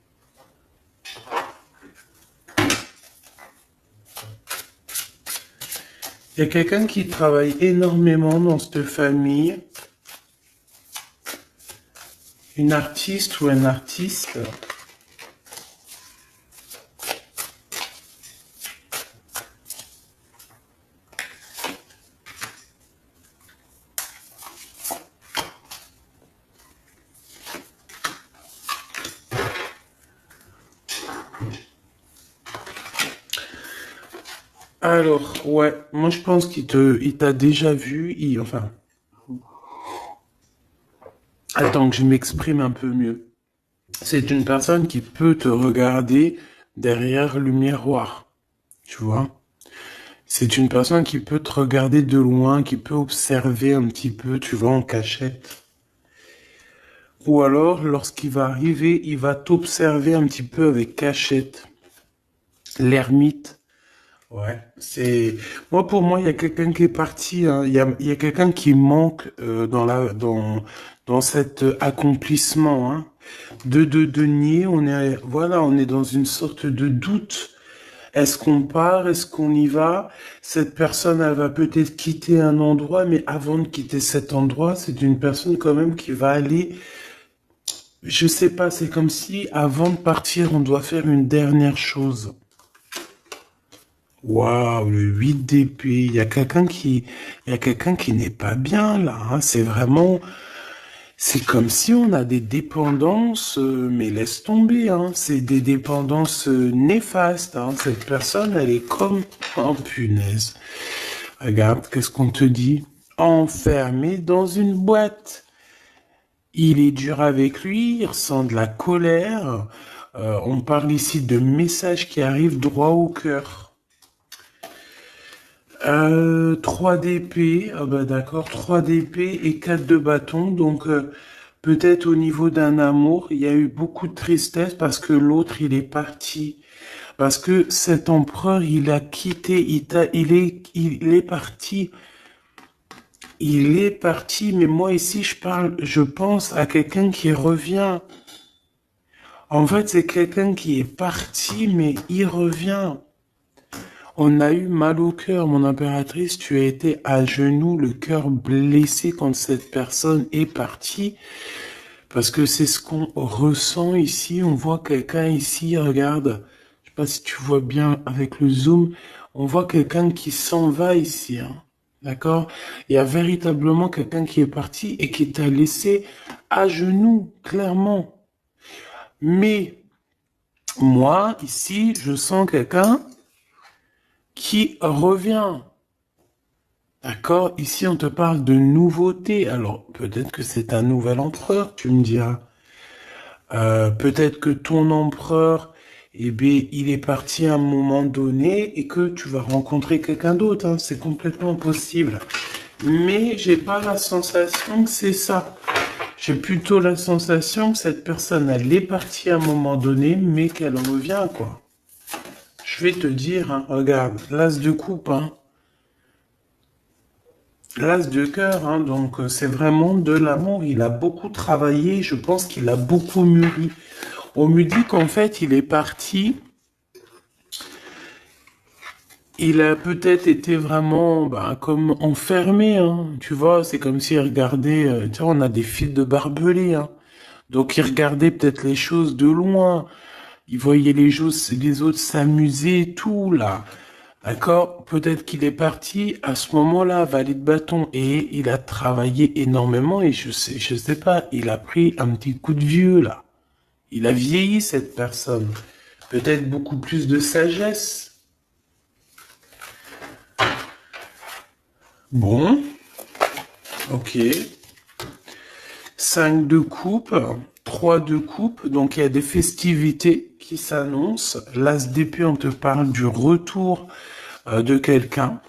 y a quelqu'un qui travaille énormément dans cette famille, une artiste ou un artiste. Alors, ouais, moi je pense il t'a déjà vu, enfin, attends que je m'exprime un peu mieux. C'est une personne qui peut te regarder derrière le miroir, tu vois. C'est une personne qui peut te regarder de loin, qui peut observer un petit peu, tu vois, en cachette. Ou alors, lorsqu'il va arriver, il va t'observer un petit peu avec cachette. L'ermite. Ouais, moi pour moi il y a quelqu'un qui est parti, hein. Il y a quelqu'un qui manque dans cet accomplissement, hein. De nier, on est dans une sorte de doute. Est-ce qu'on part, est-ce qu'on y va? Cette personne elle va peut-être quitter un endroit, mais avant de quitter cet endroit, c'est une personne quand même qui va aller, je sais pas, c'est comme si avant de partir on doit faire une dernière chose. Waouh, le 8 d'épée. Il y a quelqu'un qui n'est pas bien là, hein. C'est vraiment, c'est comme si on a des dépendances, mais laisse tomber, hein. C'est des dépendances néfastes, hein. Cette personne, elle est comme, oh punaise. Regarde, qu'est-ce qu'on te dit? Enfermé dans une boîte. Il est dur avec lui, il ressent de la colère. On parle ici de messages qui arrivent droit au cœur. 3 d'épée, ah bah d'accord, 3 d'épée et 4 de bâton, donc peut-être au niveau d'un amour, il y a eu beaucoup de tristesse parce que l'autre il est parti, parce que cet empereur il a quitté, il est parti, mais moi ici je pense à quelqu'un qui revient. En fait c'est quelqu'un qui est parti mais il revient. On a eu mal au cœur, mon impératrice, tu as été à genoux, le cœur blessé quand cette personne est partie, parce que c'est ce qu'on ressent ici, on voit quelqu'un ici, regarde, je sais pas si tu vois bien avec le zoom, on voit quelqu'un qui s'en va ici, hein. D'accord? Il y a véritablement quelqu'un qui est parti et qui t'a laissé à genoux, clairement. Mais moi, ici, je sens quelqu'un qui revient. D'accord, ici on te parle de nouveauté. Alors peut-être que c'est un nouvel empereur, tu me diras. Peut-être que ton empereur, eh bien, il est parti à un moment donné et que tu vas rencontrer quelqu'un d'autre, hein. C'est complètement possible. Mais j'ai pas la sensation que c'est ça. J'ai plutôt la sensation que cette personne, elle est partie à un moment donné, mais qu'elle revient, quoi. Je vais te dire, hein, regarde, l'as de coupe, hein. L'as de cœur, hein, donc c'est vraiment de l'amour. Il a beaucoup travaillé, je pense qu'il a beaucoup mûri. On me dit qu'en fait, il est parti. Il a peut-être été vraiment comme enfermé, hein. Tu vois, c'est comme s'il regardait. Tu vois, on a des fils de barbelés, hein. Donc il regardait peut-être les choses de loin. Il voyait les autres s'amuser et tout là. D'accord? Peut-être qu'il est parti à ce moment-là, valet de bâton, et il a travaillé énormément, et je sais pas, il a pris un petit coup de vieux, là. Il a vieilli, cette personne. Peut-être beaucoup plus de sagesse. Bon, ok. 5 de coupe, 3 de coupe, donc il y a des festivités qui s'annoncent. L'as d'épée, on te parle du retour de quelqu'un.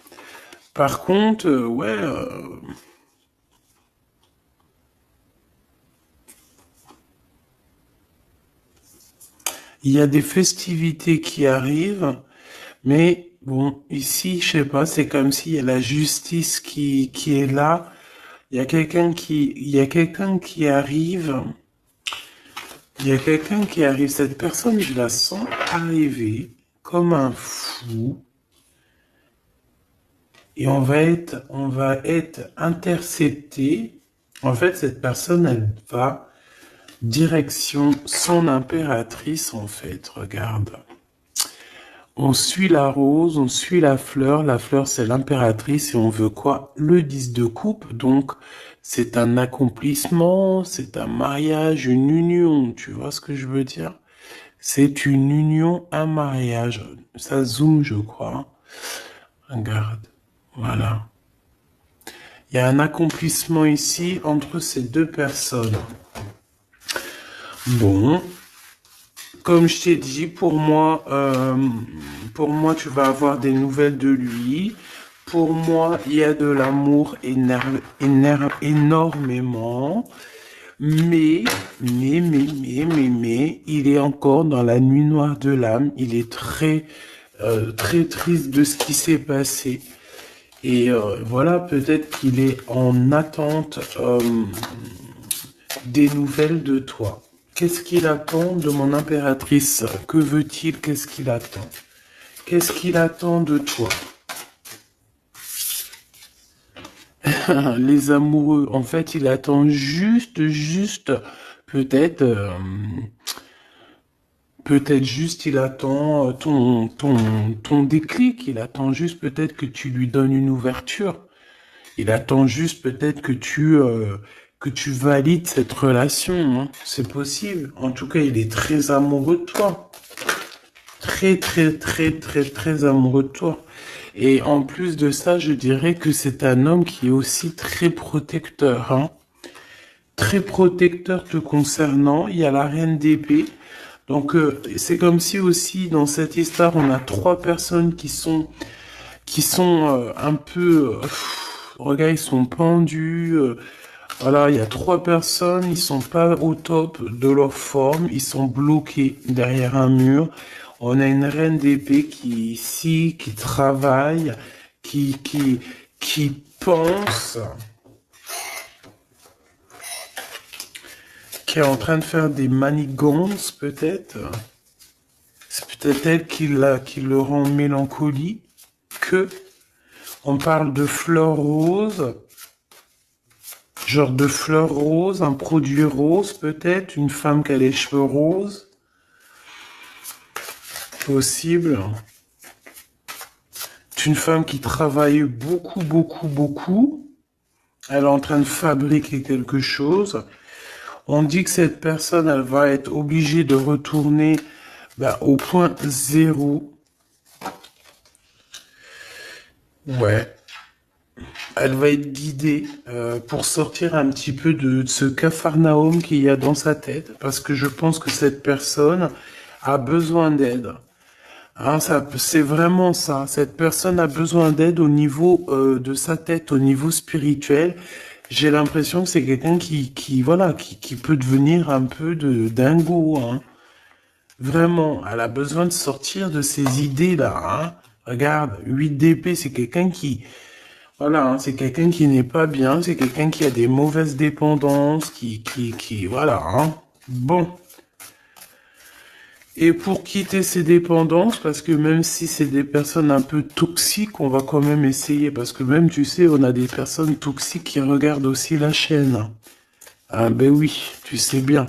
Par contre, il y a des festivités qui arrivent, mais bon, ici, je sais pas, c'est comme s'il y a la justice qui est là. Il y a quelqu'un qui arrive. Il y a quelqu'un qui arrive. Cette personne, je la sens arriver comme un fou. Et on va être intercepté. En fait, cette personne, elle va direction son impératrice, en fait. Regarde. On suit la rose, on suit la fleur. La fleur, c'est l'impératrice et on veut quoi? Le 10 de coupe. Donc, c'est un accomplissement, c'est un mariage, une union. Tu vois ce que je veux dire? C'est une union, un mariage. Ça zoome, je crois. Regarde. Voilà. Il y a un accomplissement ici entre ces deux personnes. Bon. Comme je t'ai dit, pour moi, tu vas avoir des nouvelles de lui. Pour moi, il y a de l'amour énormément. Mais, il est encore dans la nuit noire de l'âme. Il est très triste de ce qui s'est passé. Et voilà, peut-être qu'il est en attente des nouvelles de toi. Qu'est-ce qu'il attend de mon impératrice? Que veut-il? Qu'est-ce qu'il attend? Qu'est-ce qu'il attend de toi? Les amoureux, en fait, il attend juste, peut-être, il attend ton déclic. Il attend juste peut-être que tu lui donnes une ouverture. Il attend juste peut-être que tu valides cette relation, hein. C'est possible. En tout cas, il est très amoureux de toi. Très amoureux de toi. Et en plus de ça, je dirais que c'est un homme qui est aussi très protecteur, hein. Très protecteur te concernant. Il y a la reine d'épée. Donc, c'est comme si aussi, dans cette histoire, on a trois personnes qui sont un peu... regarde, ils sont pendus. Voilà, il y a trois personnes, ils sont pas au top de leur forme, ils sont bloqués derrière un mur. On a une reine d'épée qui ici, qui travaille, qui pense, qui est en train de faire des manigances peut-être. C'est peut-être elle qui le rend mélancolique. On parle de fleurs roses. Genre de fleurs roses, un produit rose peut-être, une femme qui a les cheveux roses. Possible. C'est une femme qui travaille beaucoup. Elle est en train de fabriquer quelque chose. On dit que cette personne, elle va être obligée de retourner au point zéro. Ouais. Elle va être guidée pour sortir un petit peu de ce capharnaüm qu'il y a dans sa tête, parce que je pense que cette personne a besoin d'aide. Hein, c'est vraiment ça. Cette personne a besoin d'aide au niveau de sa tête, au niveau spirituel. J'ai l'impression que c'est quelqu'un qui peut devenir un peu de dingo, hein. Vraiment, elle a besoin de sortir de ces idées-là, hein. Regarde, 8 d'épée, c'est quelqu'un voilà, hein, c'est quelqu'un qui n'est pas bien, c'est quelqu'un qui a des mauvaises dépendances, voilà, hein. Bon. Et pour quitter ces dépendances, parce que même si c'est des personnes un peu toxiques, on va quand même essayer, parce que même, tu sais, on a des personnes toxiques qui regardent aussi la chaîne. Ah ben oui, tu sais bien.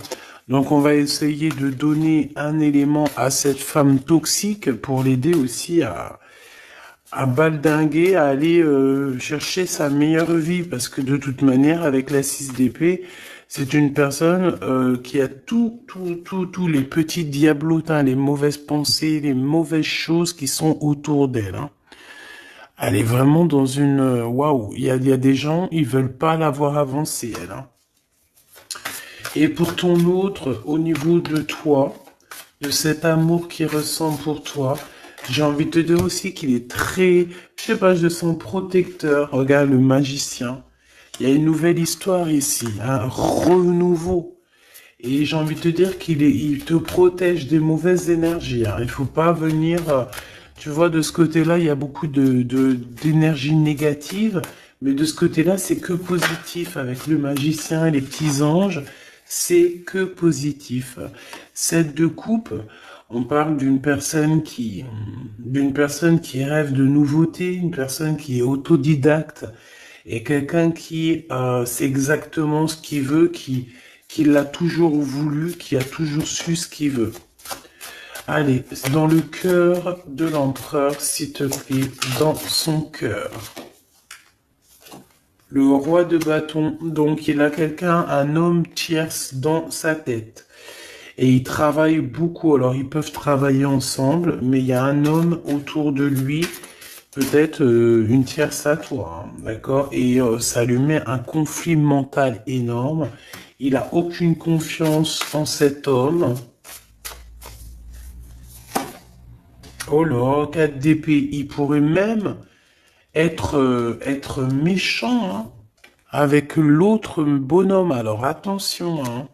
Donc on va essayer de donner un élément à cette femme toxique pour l'aider aussi à baldinguer, à aller chercher sa meilleure vie, parce que de toute manière, avec la 6 d'épée, c'est une personne qui a tous les petits diablotins, les mauvaises pensées, les mauvaises choses qui sont autour d'elle, hein. Elle est vraiment dans une... waouh, il y a des gens, ils veulent pas la voir avancer, elle, hein. Et pour ton autre, au niveau de toi, de cet amour qu'il ressent pour toi, j'ai envie de te dire aussi qu'il est très, je sais pas, je sens protecteur. Regarde le magicien. Il y a une nouvelle histoire ici, un renouveau. Et j'ai envie de te dire il te protège des mauvaises énergies, hein. Il faut pas venir, tu vois, de ce côté-là, il y a beaucoup d'énergie négative, mais de ce côté-là, c'est que positif avec le magicien et les petits anges. C'est que positif. Cette de coupe, on parle d'une personne qui rêve de nouveautés, une personne qui est autodidacte et quelqu'un qui sait exactement ce qu'il veut, qui l'a toujours voulu, qui a toujours su ce qu'il veut. Allez, dans le cœur de l'empereur, s'il te plaît, dans son cœur. Le roi de bâton, donc il a un homme tierce dans sa tête. Et ils travaillent beaucoup, alors ils peuvent travailler ensemble, mais il y a un homme autour de lui peut-être une tierce à toi, hein, d'accord? Et ça lui met un conflit mental énorme. Il a aucune confiance en cet homme. Oh là, 4 d'épée, il pourrait même être méchant, hein, avec l'autre bonhomme. Alors attention, hein.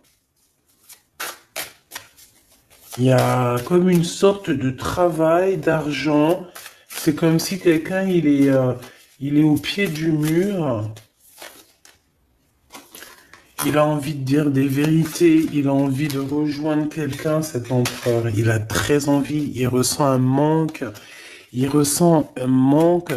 Il y a comme une sorte de travail, d'argent. C'est comme si quelqu'un, il est au pied du mur. Il a envie de dire des vérités. Il a envie de rejoindre quelqu'un, cet empereur. Il a très envie. Il ressent un manque. Il ressent un manque.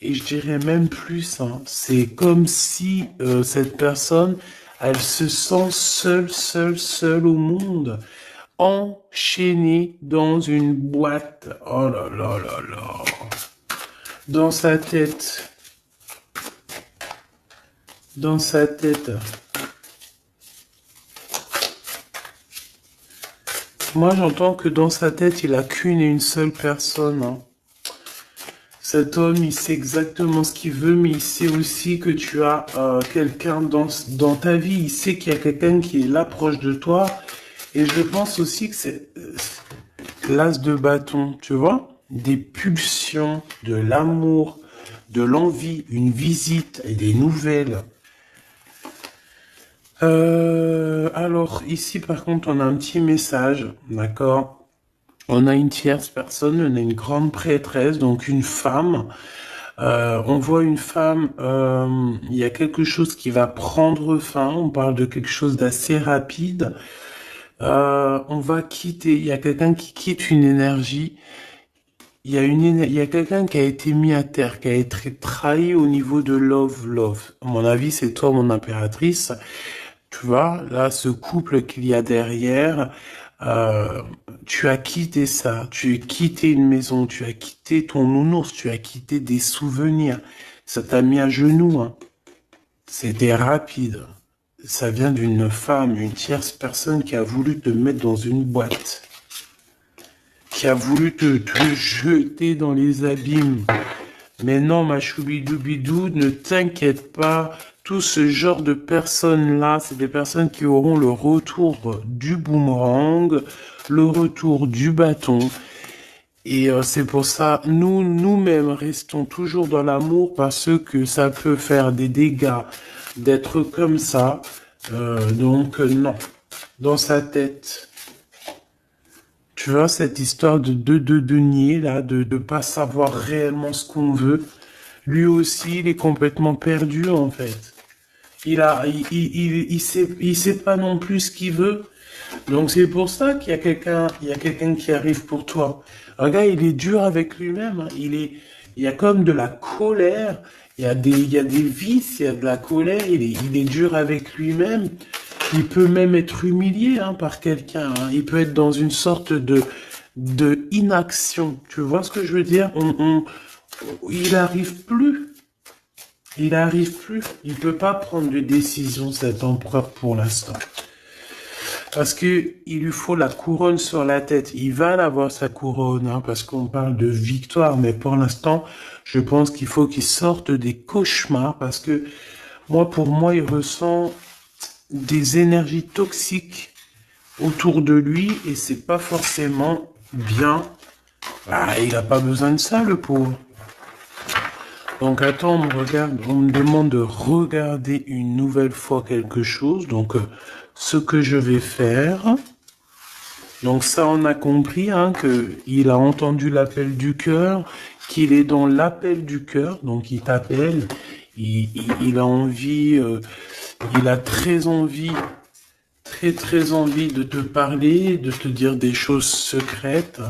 Et je dirais même plus, hein. C'est comme si cette personne, elle se sent seule au monde, enchaîné dans une boîte. Oh là là là là. Dans sa tête. Dans sa tête. Moi, j'entends que dans sa tête, il a qu'une et une seule personne, hein. Cet homme, il sait exactement ce qu'il veut, mais il sait aussi que tu as quelqu'un dans ta vie. Il sait qu'il y a quelqu'un qui est là proche de toi. Et je pense aussi que c'est l'as de bâton, tu vois? Des pulsions, de l'amour, de l'envie, une visite et des nouvelles. Alors, ici, par contre, on a un petit message, d'accord? On a une tierce personne, on a une grande prêtresse, donc une femme. On voit une femme, il y a quelque chose qui va prendre fin, on parle de quelque chose d'assez rapide. On va quitter, il y a quelqu'un qui quitte une énergie. Il y a quelqu'un qui a été mis à terre, qui a été trahi au niveau de love. À mon avis, c'est toi, mon impératrice. Tu vois, là, ce couple qu'il y a derrière, euh, tu as quitté ça, tu as quitté une maison, tu as quitté ton nounours, tu as quitté des souvenirs. Ça t'a mis à genoux, hein. C'était rapide. Ça vient d'une femme, une tierce personne qui a voulu te mettre dans une boîte, qui a voulu te jeter dans les abîmes. Mais non, ma choubidoubidou, ne t'inquiète pas. Tout ce genre de personnes-là, c'est des personnes qui auront le retour du boomerang, le retour du bâton. Et c'est pour ça, nous-mêmes, restons toujours dans l'amour parce que ça peut faire des dégâts d'être comme ça. Donc, non. Dans sa tête. Tu vois, cette histoire de nier, là, de pas savoir réellement ce qu'on veut. Lui aussi, il est complètement perdu, en fait. Il sait pas non plus ce qu'il veut. Donc, c'est pour ça il y a quelqu'un qui arrive pour toi. Regarde, il est dur avec lui-même, hein. Il y a comme de la colère. Il y a des vices, il y a de la colère. Il est dur avec lui-même. Il peut même être humilié, hein, par quelqu'un, hein. Il peut être dans une sorte de inaction. Tu vois ce que je veux dire? Il arrive plus. Il arrive plus. Il peut pas prendre de décision, cet empereur, pour l'instant. Parce que il lui faut la couronne sur la tête. Il va avoir sa couronne, hein, parce qu'on parle de victoire. Mais pour l'instant, je pense qu'il faut qu'il sorte des cauchemars, parce que pour moi, il ressent des énergies toxiques autour de lui et c'est pas forcément bien. Ah, il a pas besoin de ça, le pauvre. Donc attends, on me demande de regarder une nouvelle fois quelque chose. Donc ce que je vais faire. Donc ça, on a compris, hein, que il a entendu l'appel du cœur, qu'il est dans l'appel du cœur. Donc il t'appelle, il a envie, il a très envie de te parler, de te dire des choses secrètes.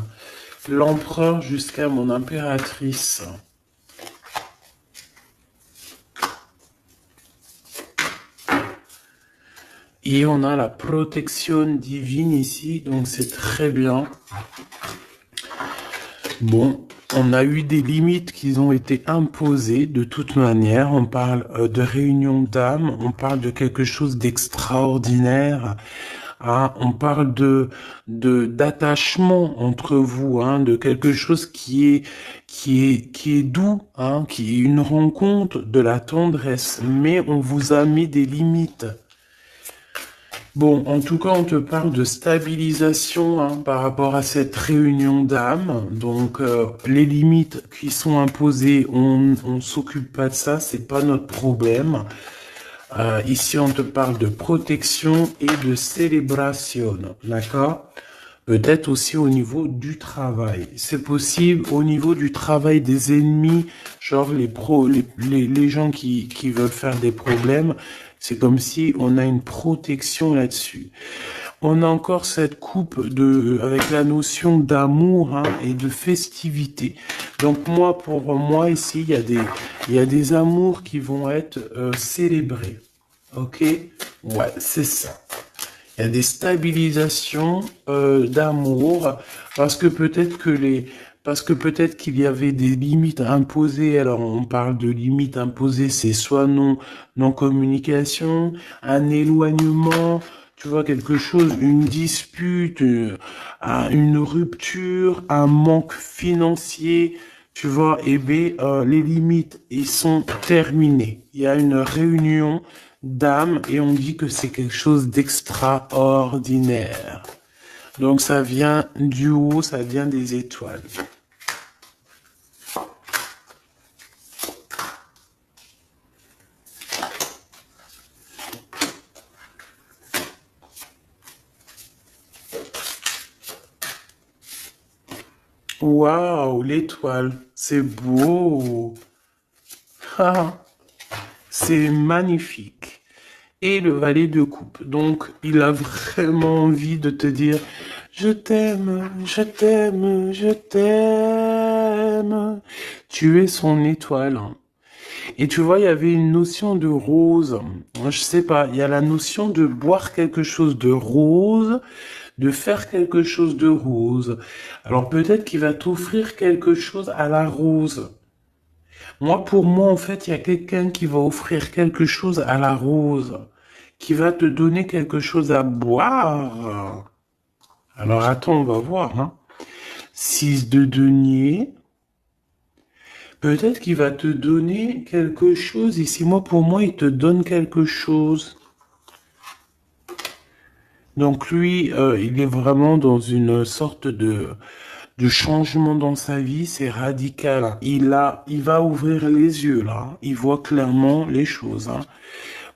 L'empereur jusqu'à mon impératrice. Et on a la protection divine ici, donc c'est très bien. Bon, on a eu des limites qui ont été imposées de toute manière. On parle de réunion d'âme, on parle de quelque chose d'extraordinaire. hein. On parle d'attachement entre vous, hein, de quelque chose qui est doux, hein, qui est une rencontre, de la tendresse, mais on vous a mis des limites. Bon, en tout cas, on te parle de stabilisation, hein, par rapport à cette réunion d'âme. Donc, les limites qui sont imposées, on s'occupe pas de ça, c'est pas notre problème. Ici, on te parle de protection et de célébration, d'accord? Peut-être aussi au niveau du travail. C'est possible au niveau du travail des ennemis, genre les gens qui veulent faire des problèmes. C'est comme si on a une protection là-dessus. On a encore cette coupe avec la notion d'amour, hein, et de festivité. Donc moi, pour moi ici, il y a des amours qui vont être célébrés. Ok? Ouais, c'est ça. Il y a des stabilisations d'amour parce que peut-être qu'il y avait des limites imposées. Alors on parle de limites imposées, c'est soit non communication, un éloignement, tu vois, quelque chose, une dispute, une rupture, un manque financier, tu vois. Et bien les limites, ils sont terminées. Il y a une réunion d'âme et on dit que c'est quelque chose d'extraordinaire. Donc ça vient du haut, ça vient des étoiles. Waouh, l'étoile, c'est beau. Ah, c'est magnifique. Et le valet de coupe. Donc, il a vraiment envie de te dire, je t'aime, je t'aime, je t'aime. Tu es son étoile. Et tu vois, il y avait une notion de rose. Moi, je sais pas, il y a la notion de boire quelque chose de rose, de faire quelque chose de rose. Alors peut-être qu'il va t'offrir quelque chose à la rose. Moi, pour moi, en fait, il y a quelqu'un qui va offrir quelque chose à la rose, qui va te donner quelque chose à boire. Alors attends, on va voir, hein. 6 de denier. Peut-être qu'il va te donner quelque chose. Ici, moi, pour moi, il te donne quelque chose. Donc lui, il est vraiment dans une sorte de changement dans sa vie, c'est radical. Il va ouvrir les yeux là, il voit clairement les choses, hein.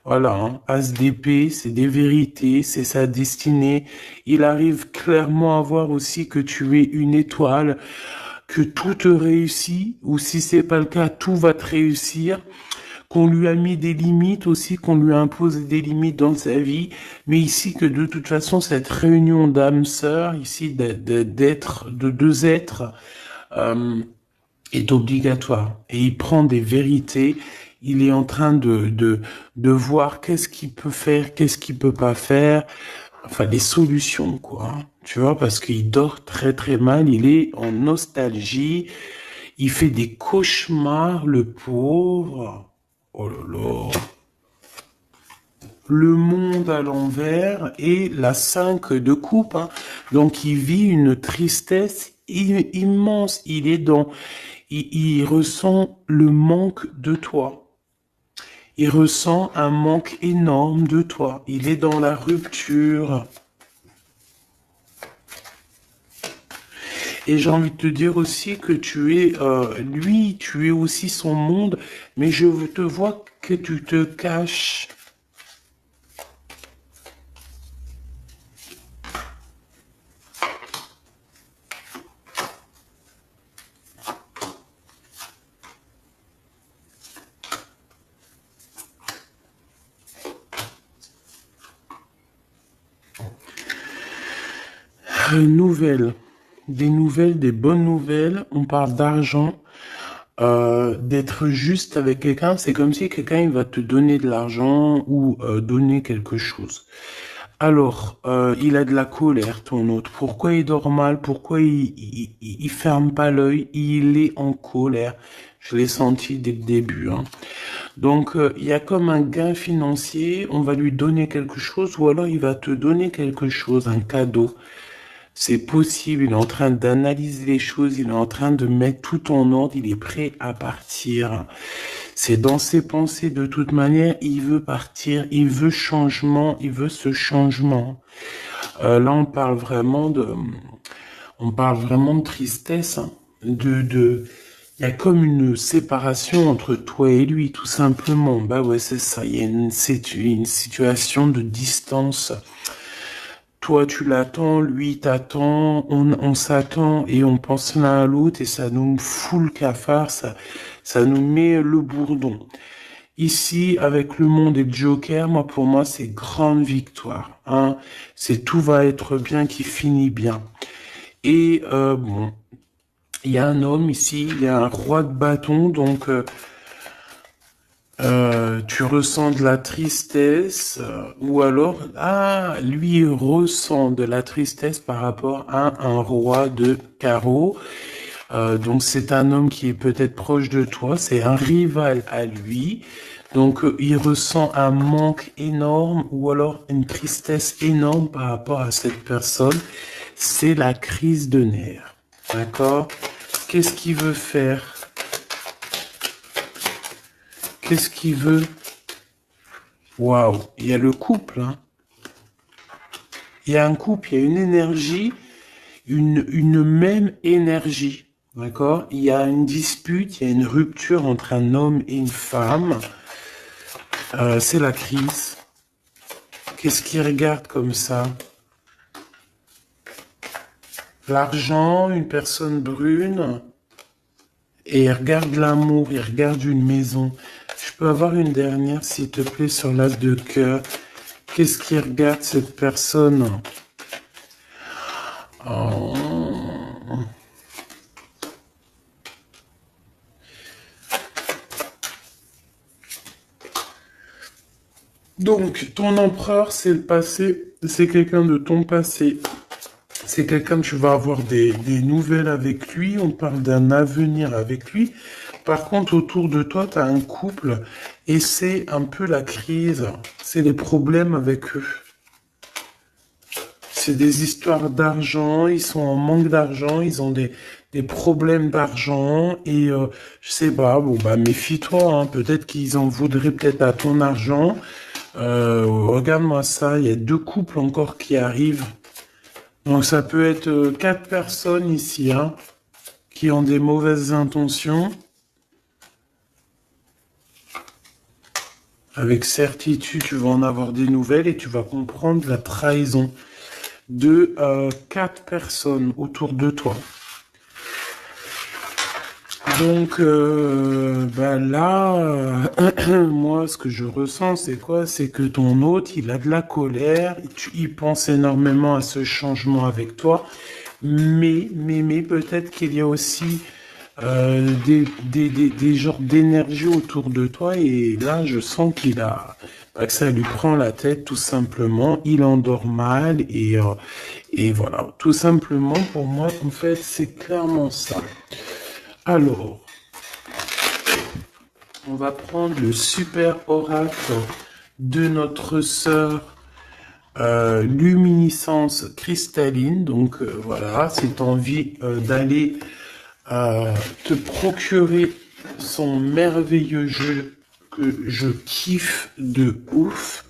Voilà, hein. As d'épée, c'est des vérités, c'est sa destinée. Il arrive clairement à voir aussi que tu es une étoile, que tout te réussit, ou si c'est pas le cas, tout va te réussir, qu'on lui a mis des limites aussi, qu'on lui a imposé des limites dans sa vie, mais ici que de toute façon cette réunion d'âmes sœurs, ici de deux êtres, euh, est obligatoire. Et il prend des vérités, il est en train de voir qu'est-ce qu'il peut faire, qu'est-ce qu'il peut pas faire, enfin des solutions quoi. Tu vois, parce qu'il dort très très mal, il est en nostalgie, il fait des cauchemars, le pauvre. Oh là là. Le monde à l'envers et la 5 de coupe, hein. Donc il vit une tristesse immense. Il ressent le manque de toi. Il ressent un manque énorme de toi. Il est dans la rupture. Et j'ai envie de te dire aussi que lui, tu es aussi son monde, mais je te vois que tu te caches. Nouvelles, des nouvelles, des bonnes nouvelles. On parle d'argent, d'être juste avec quelqu'un. C'est comme si quelqu'un il va te donner de l'argent ou donner quelque chose. Alors, il a de la colère, ton autre. Pourquoi il dort mal? Pourquoi il ferme pas l'œil? Il est en colère. Je l'ai senti dès le début, hein. Donc, il y a comme un gain financier, on va lui donner quelque chose, ou alors il va te donner quelque chose, un cadeau. C'est possible, il est en train d'analyser les choses, il est en train de mettre tout en ordre, il est prêt à partir. C'est dans ses pensées de toute manière, il veut partir, il veut changement, il veut ce changement. Là, on parle vraiment de tristesse, hein, il y a comme une séparation entre toi et lui, tout simplement. Bah ouais, c'est ça. Il y a une situation de distance. Toi, tu l'attends, lui t'attend, on s'attend et on pense l'un à l'autre et ça nous fout le cafard, ça nous met le bourdon. Ici, avec le monde et le Joker, moi, pour moi, c'est grande victoire, hein. C'est tout va être bien qui finit bien. Et bon, il y a un homme ici, il y a un roi de bâton, donc tu ressens de la tristesse, ou alors, lui il ressent de la tristesse par rapport à un roi de carreau. Donc c'est un homme qui est peut-être proche de toi, c'est un rival à lui. Donc il ressent un manque énorme ou alors une tristesse énorme par rapport à cette personne. C'est la crise de nerfs. D'accord? Qu'est-ce qu'il veut faire? Qu'est-ce qu'il veut? Waouh, il y a le couple, hein. Il y a un couple, il y a une énergie, une même énergie. D'accord? Il y a une dispute, il y a une rupture entre un homme et une femme. C'est la crise. Qu'est-ce qu'il regarde comme ça? L'argent, une personne brune. Et il regarde l'amour, il regarde une maison. Je peux avoir une dernière, s'il te plaît, sur l'as de cœur. Qu'est-ce qu'il regarde, cette personne? Oh. Donc, ton empereur, c'est le passé. C'est quelqu'un de ton passé. C'est quelqu'un que tu vas avoir des nouvelles avec lui. On parle d'un avenir avec lui. Par contre, autour de toi, tu as un couple et c'est un peu la crise. C'est les problèmes avec eux. C'est des histoires d'argent. Ils sont en manque d'argent. Ils ont des problèmes d'argent. Et je sais pas, bon, bah méfie-toi, hein. Peut-être qu'ils en voudraient peut-être à ton argent. Regarde-moi ça. Il y a 2 couples encore qui arrivent. Donc ça peut être 4 personnes ici, hein, qui ont des mauvaises intentions. Avec certitude, tu vas en avoir des nouvelles et tu vas comprendre la trahison de 4 personnes autour de toi. Donc bah là, moi ce que je ressens c'est quoi? C'est que ton hôte il a de la colère, il pense énormément à ce changement avec toi, mais peut-être qu'il y a aussi des genres d'énergie autour de toi et là je sens qu'il a bah, que ça lui prend la tête tout simplement, il endort mal et voilà, tout simplement pour moi en fait c'est clairement ça. Alors, on va prendre le super oracle de notre sœur luminescence cristalline. Donc voilà, si tu as envie d'aller te procurer son merveilleux jeu que je kiffe de ouf.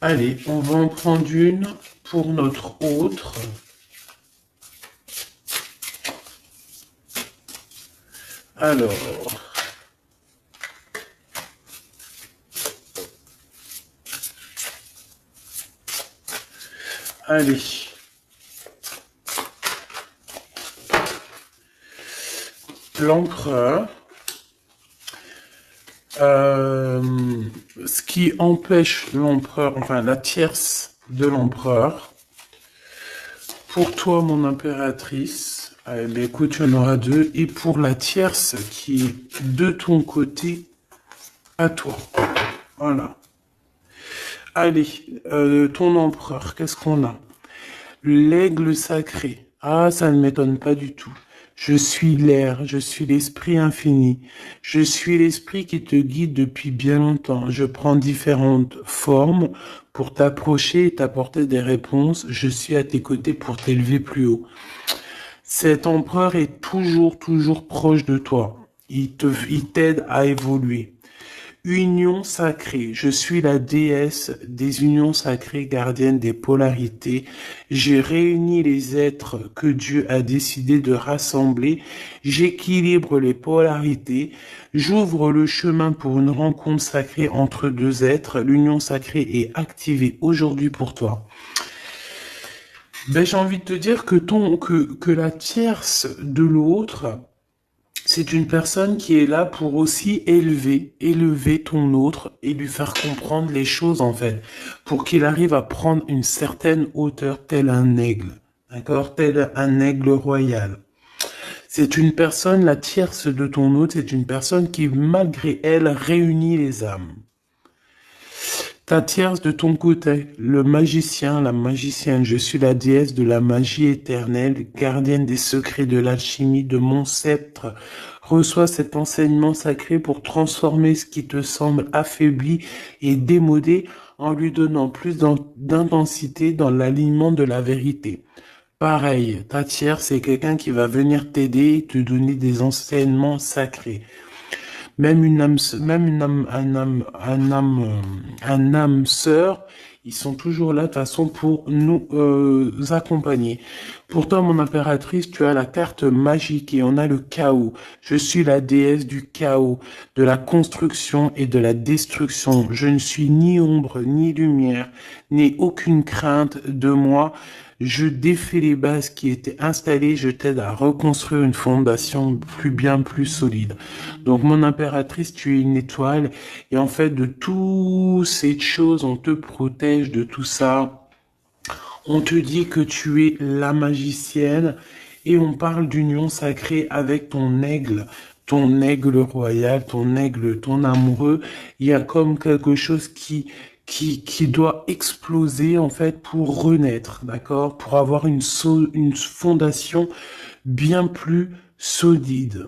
Allez, on va en prendre une pour notre autre. Alors, allez. L'empereur. Ce qui empêche l'empereur, enfin la tierce de l'empereur. Pour toi, mon impératrice, eh bien, écoute, tu en auras 2. Et pour la tierce qui est de ton côté, à toi. Voilà. Allez, ton empereur, qu'est-ce qu'on a? L'aigle sacré. Ah, ça ne m'étonne pas du tout. Je suis l'air, je suis l'esprit infini. Je suis l'esprit qui te guide depuis bien longtemps. Je prends différentes formes pour t'approcher et t'apporter des réponses. Je suis à tes côtés pour t'élever plus haut. Cet empereur est toujours proche de toi. Il t'aide à évoluer. Union sacrée. Je suis la déesse des unions sacrées, gardienne des polarités. J'ai réuni les êtres que Dieu a décidé de rassembler. J'équilibre les polarités. J'ouvre le chemin pour une rencontre sacrée entre deux êtres. L'union sacrée est activée aujourd'hui pour toi. Ben, j'ai envie de te dire que la tierce de l'autre, c'est une personne qui est là pour aussi élever ton autre et lui faire comprendre les choses en fait, pour qu'il arrive à prendre une certaine hauteur, tel un aigle, d'accord, tel un aigle royal. C'est une personne, la tierce de ton autre, c'est une personne qui, malgré elle, réunit les âmes. Ta tierce de ton côté, le magicien, la magicienne, je suis la déesse de la magie éternelle, gardienne des secrets de l'alchimie, de mon sceptre. Reçois cet enseignement sacré pour transformer ce qui te semble affaibli et démodé en lui donnant plus d'intensité dans l'alignement de la vérité. Pareil, ta tierce, c'est quelqu'un qui va venir t'aider et te donner des enseignements sacrés. Même une âme, un âme sœur, ils sont toujours là de toute façon pour nous accompagner. Pour toi, mon impératrice, tu as la carte magique et on a le chaos. Je suis la déesse du chaos, de la construction et de la destruction. Je ne suis ni ombre, ni lumière, n'ai aucune crainte de moi. Je défais les bases qui étaient installées, je t'aide à reconstruire une fondation plus solide. Donc mon impératrice, tu es une étoile et en fait de toutes ces choses, on te protège de tout ça. On te dit que tu es la magicienne et on parle d'union sacrée avec ton aigle royal, ton aigle, ton amoureux. Il y a comme quelque chose qui doit exploser en fait pour renaître, d'accord? Pour avoir une fondation bien plus solide.